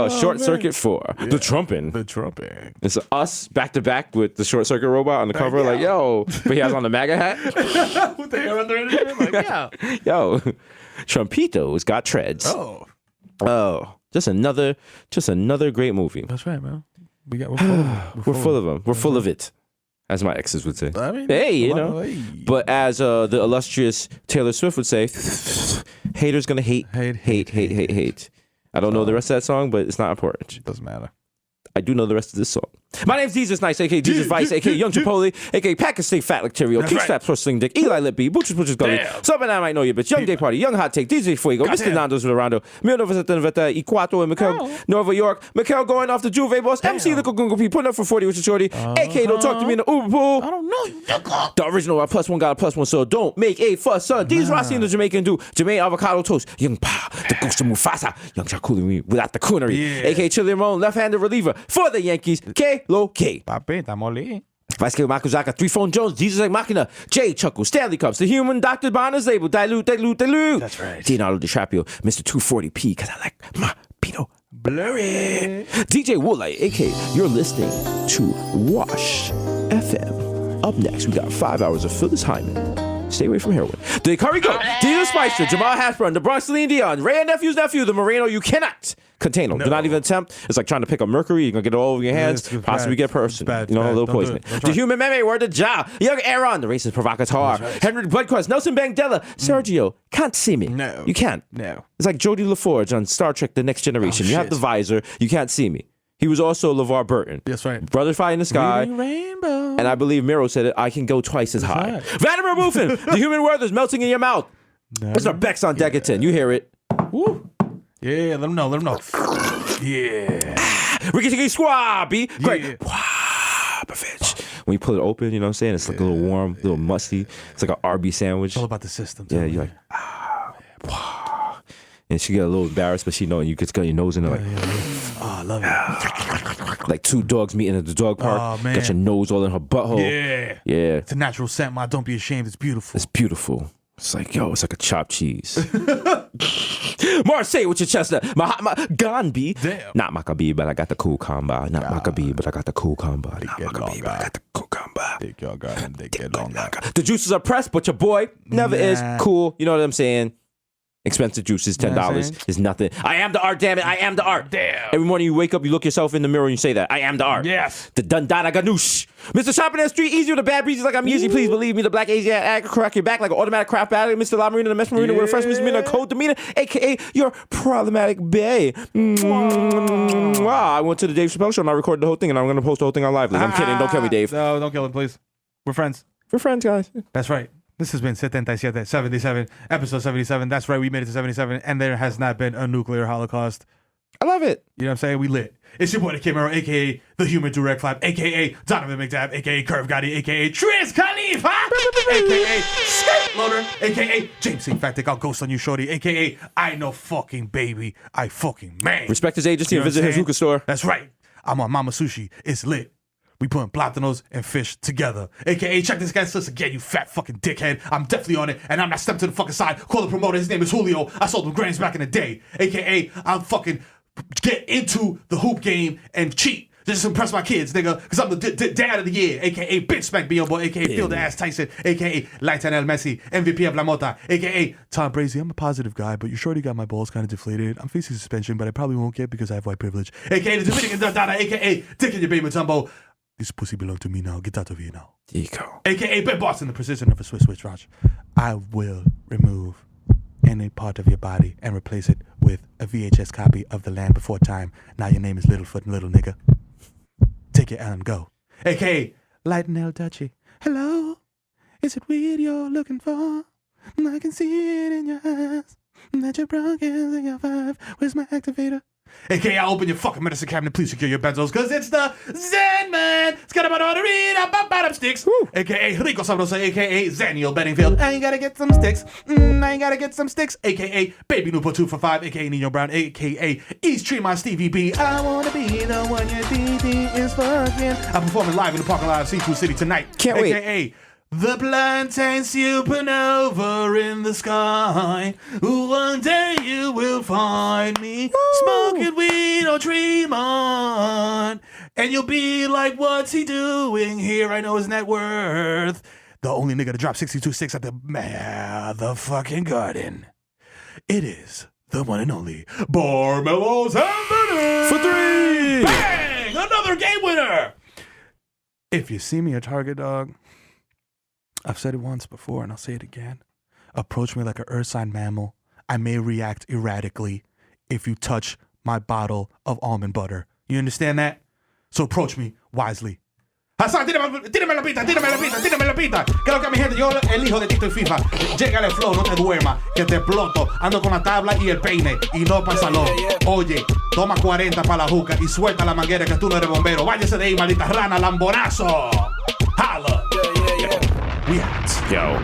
Short Circuit 4. The Trumpin'. The trumping. It's us back to back with the Short Circuit robot on the cover. Like, yo. But he has on the MAGA hat. With the hair under it. Like, yeah. Yo. Trumpito's got treads. Oh. Just another great movie. That's right, man. We're We're full of them. We're full of it. As my exes would say. I mean, hey, you know. But as the illustrious Taylor Swift would say, haters gonna hate. I don't know the rest of that song, but it's not important. Doesn't matter. I do know the rest of this song. My name's Jesus Nice, a.k.a. Jesus Vice, a.k.a. Young Chipotle, a.k.a. Pakistan Fat Lacterio, King Slap, Sling Dick, Eli Lippy, Butchers Gully, Something I Might Know You Bitch, Young Day Party, Young Hot Take, DJ Fuego, Mr. Nando's Rodando, Mil Nova Veta, Iquato, and Mikhail, Nova York, Mikhail going off the Juve boss, MC Little Gungle P, putting up for 40 with your shorty, a.k.a. Don't Talk to Me in the Uber Pool. I don't know you. The original +1 got a +1, so don't make a fuss, son. These Rossi and the Jamaican do Jermaine Avocado Toast, Young Pa, the Ghost of Mufasa, Young Chakuli without the coonery, a.k.a. Chili Ramon, left-handed reliever for the Yankees, K-Lo-K. Papi, estamos ali. Vice King Michael Zaka, 3 Phone Jones, Jesus Like Machina, Jay Chuckle, Stanley Cups, The Human, Dr. Bonner's Label, Dilute. That's right. Leonardo DiCaprio, Mr. 240p, because I like my Pinot Blurry. DJ Woolite, a.k.a. you're listening to Wash FM. Up next, we got 5 hours of Phyllis Hyman. Stay away from heroin. The Curry Goat, Dina Spicer, Jamal Hasbrougn, the Bronx Celine Dion, Ray and Nephew's nephew, the Moreno. You cannot contain them. Do not even attempt. It's like trying to pick up mercury. You're going to get it all over your hands. Possibly get person. A little poisoning. The Human Meme, Word of Ja, Young Aaron, the racist provocateur, Henry Bloodquest, Nelson Mandela, Sergio. Can't see me. No. You can't. No. It's like Jodie LaForge on Star Trek The Next Generation. You have the visor. You can't see me. He was also LeVar Burton. That's right. Brother Fire in the Sky. Rainbow. And I believe Miro said it, I can go twice as high. right. Vladimir Buffin, the human world is melting in your mouth. Mr. Bex on Decadent. You hear it. Woo. Yeah, let them know. Yeah. Ricky Tiki Squabby. Great. Yeah. Popovich. When you pull it open, you know what I'm saying? It's like a little warm, a little musty. It's like an Arby sandwich. It's all about the system. Yeah, you're like, and she get a little embarrassed, but she know you could get your nose in there like, Oh, I love it. like two dogs meeting at the dog park. Oh, man. Got your nose all in her butthole. Yeah. Yeah. It's a natural scent, man. Don't be ashamed. It's beautiful. It's beautiful. It's like, yo, it's like a chopped cheese. Marseille with your chestnut. Gandhi. Damn. Not Maccabee, but I got the cool combo. Not Maccabee, but I got the cool combo. Not get Maccabee, but I got the cool combo. Take your gun and they get longer. The juices are pressed, but your boy never is cool. You know what I'm saying? Expensive juices, $10 is nothing. I am the art, damn it. I am the art. Damn. Every morning you wake up, you look yourself in the mirror and you say that. I am the art. Yes. The Dundada Ganoush. Mr. Shopping that street, easy with the bad breezes like I'm easy. Please believe me, the black Asian crack your back like an automatic craft battery. Mr. La Marina, the Mesh Marina with a fresh misdemeanor code demeanor, a.k.a. your problematic bae. I went to the Dave Chappelle show and I recorded the whole thing and I'm going to post the whole thing on Lively. I'm kidding. Don't kill me, Dave. No, don't kill him, please. We're friends. We're friends, guys. That's right. This has been 77, episode 77. That's right, we made it to 77, and there has not been a nuclear holocaust. I love it. You know what I'm saying? We lit. It's your boy, the Camaro, a.k.a. The Human Direct Flap, a.k.a. Donovan McDab, a.k.a. Curve Gotti, a.k.a. Triz Khalifa, a.k.a. Skirt Loader, a.k.a. James C. Factic, I'll ghost on you, shorty, a.k.a. I know fucking baby, I fucking man. Respect his agency You know and what visit I'm his saying? hookah store. That's right. I'm on Mama Sushi. It's lit. We putting platanos and fish together. AKA, check this guy's list again, you fat fucking dickhead. I'm definitely on it, and I'm not stepping to the fucking side. Call the promoter, his name is Julio. I sold him grams back in the day. AKA, I'm fucking get into the hoop game and cheat. Just to impress my kids, nigga, because I'm the dad of the year. AKA, bitch smack me on boy. AKA, Phil the Ass Tyson. AKA, Lionel Messi. MVP of La Mota. AKA, Tom Brady. I'm a positive guy, but you surely got my balls kind of deflated. I'm facing suspension, but I probably won't get because I have white privilege. AKA, the Dominican Dada. AKA, Dick in your baby Tumbo. This pussy belong to me now. Get out of here now. There you go. AKA Ben Boston, the precision of a Swiss switch watch. I will remove any part of your body and replace it with a VHS copy of The Land Before Time. Now your name is Littlefoot and Little Nigga. Take your L and go. AKA Lighten El Dutchie. Hello? Is it weed you're looking for? I can see it in your eyes. That you're broken in your 5. Where's my activator? AKA, I'll open your fucking medicine cabinet. Please secure your benzos, because it's the Zen Man. It's got about all the read up bottom sticks. AKA Rico Sabrosa, AKA Zaniel Bedingfield. I ain't gotta get some sticks. I ain't gotta get some sticks. AKA Baby Nupo 2 for 5. AKA Nino Brown. AKA East Tremont Stevie B. I wanna be the one your DD is fucking. I'm performing live in the parking lot of C2 City tonight. Can't wait. AKA the plantain supernova in the sky. One day you will find me smoking weed on Tremont, and you'll be like, what's he doing here? I know his net worth. The only nigga to drop 62.6 at the motherfucking garden. It is the one and only Barmelos Anthony For 3. Bang! Another game winner. If you see me at Target, dog, I've said it once before and I'll say it again. Approach me like an ursine mammal. I may react erratically if you touch my bottle of almond butter. You understand that? So approach me wisely. Hassan, tírame la pita. Que lo que mi gente, yo el hijo de Tito y FIFA. Llega el flow, no te duermas, que te exploto. Ando con la tabla y el peine y no para el salón. Oye, toma 40 para la juca y suelta la manguera que tú no eres bombero. Váyase de ahí, maldita rana, lambonazo. Holla. We out. Yo.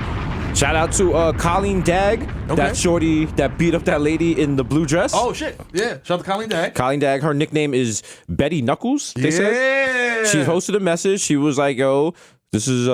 Shout out to Colleen Dagg, that shorty that beat up that lady in the blue dress. Oh, shit. Yeah. Shout out to Colleen Dagg. Colleen Dagg, her nickname is Betty Knuckles, they said. She posted a message. She was like, yo, this is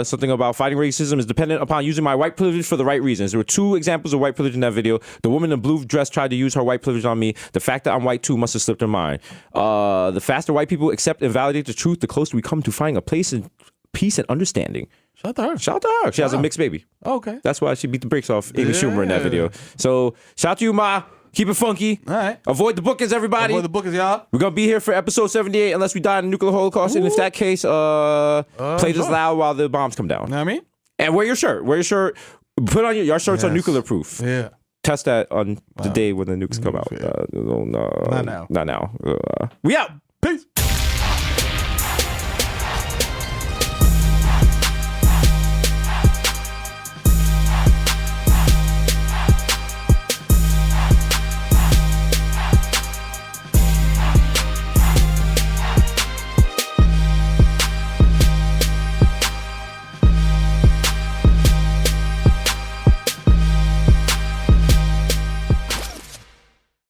something about fighting racism is dependent upon using my white privilege for the right reasons. There were 2 examples of white privilege in that video. The woman in the blue dress tried to use her white privilege on me. The fact that I'm white too must have slipped her mind. The faster white people accept and validate the truth, the closer we come to finding a place in peace and understanding. Shout out to her. Shout out to her. She has a mixed baby. Oh, okay. That's why she beat the brakes off Amy Schumer in that video. So shout out to you, Ma. Keep it funky. All right. Avoid the bookings, everybody. Avoid the bookings, y'all. We're going to be here for episode 78 unless we die in a nuclear holocaust. And if that case, play this loud while the bombs come down. You know what I mean? And wear your shirt. Wear your shirt. Put on your shirts are nuclear proof. Yeah. Test that on the day when the nukes come out. Yeah. No, Not now. Not now. We out. Peace.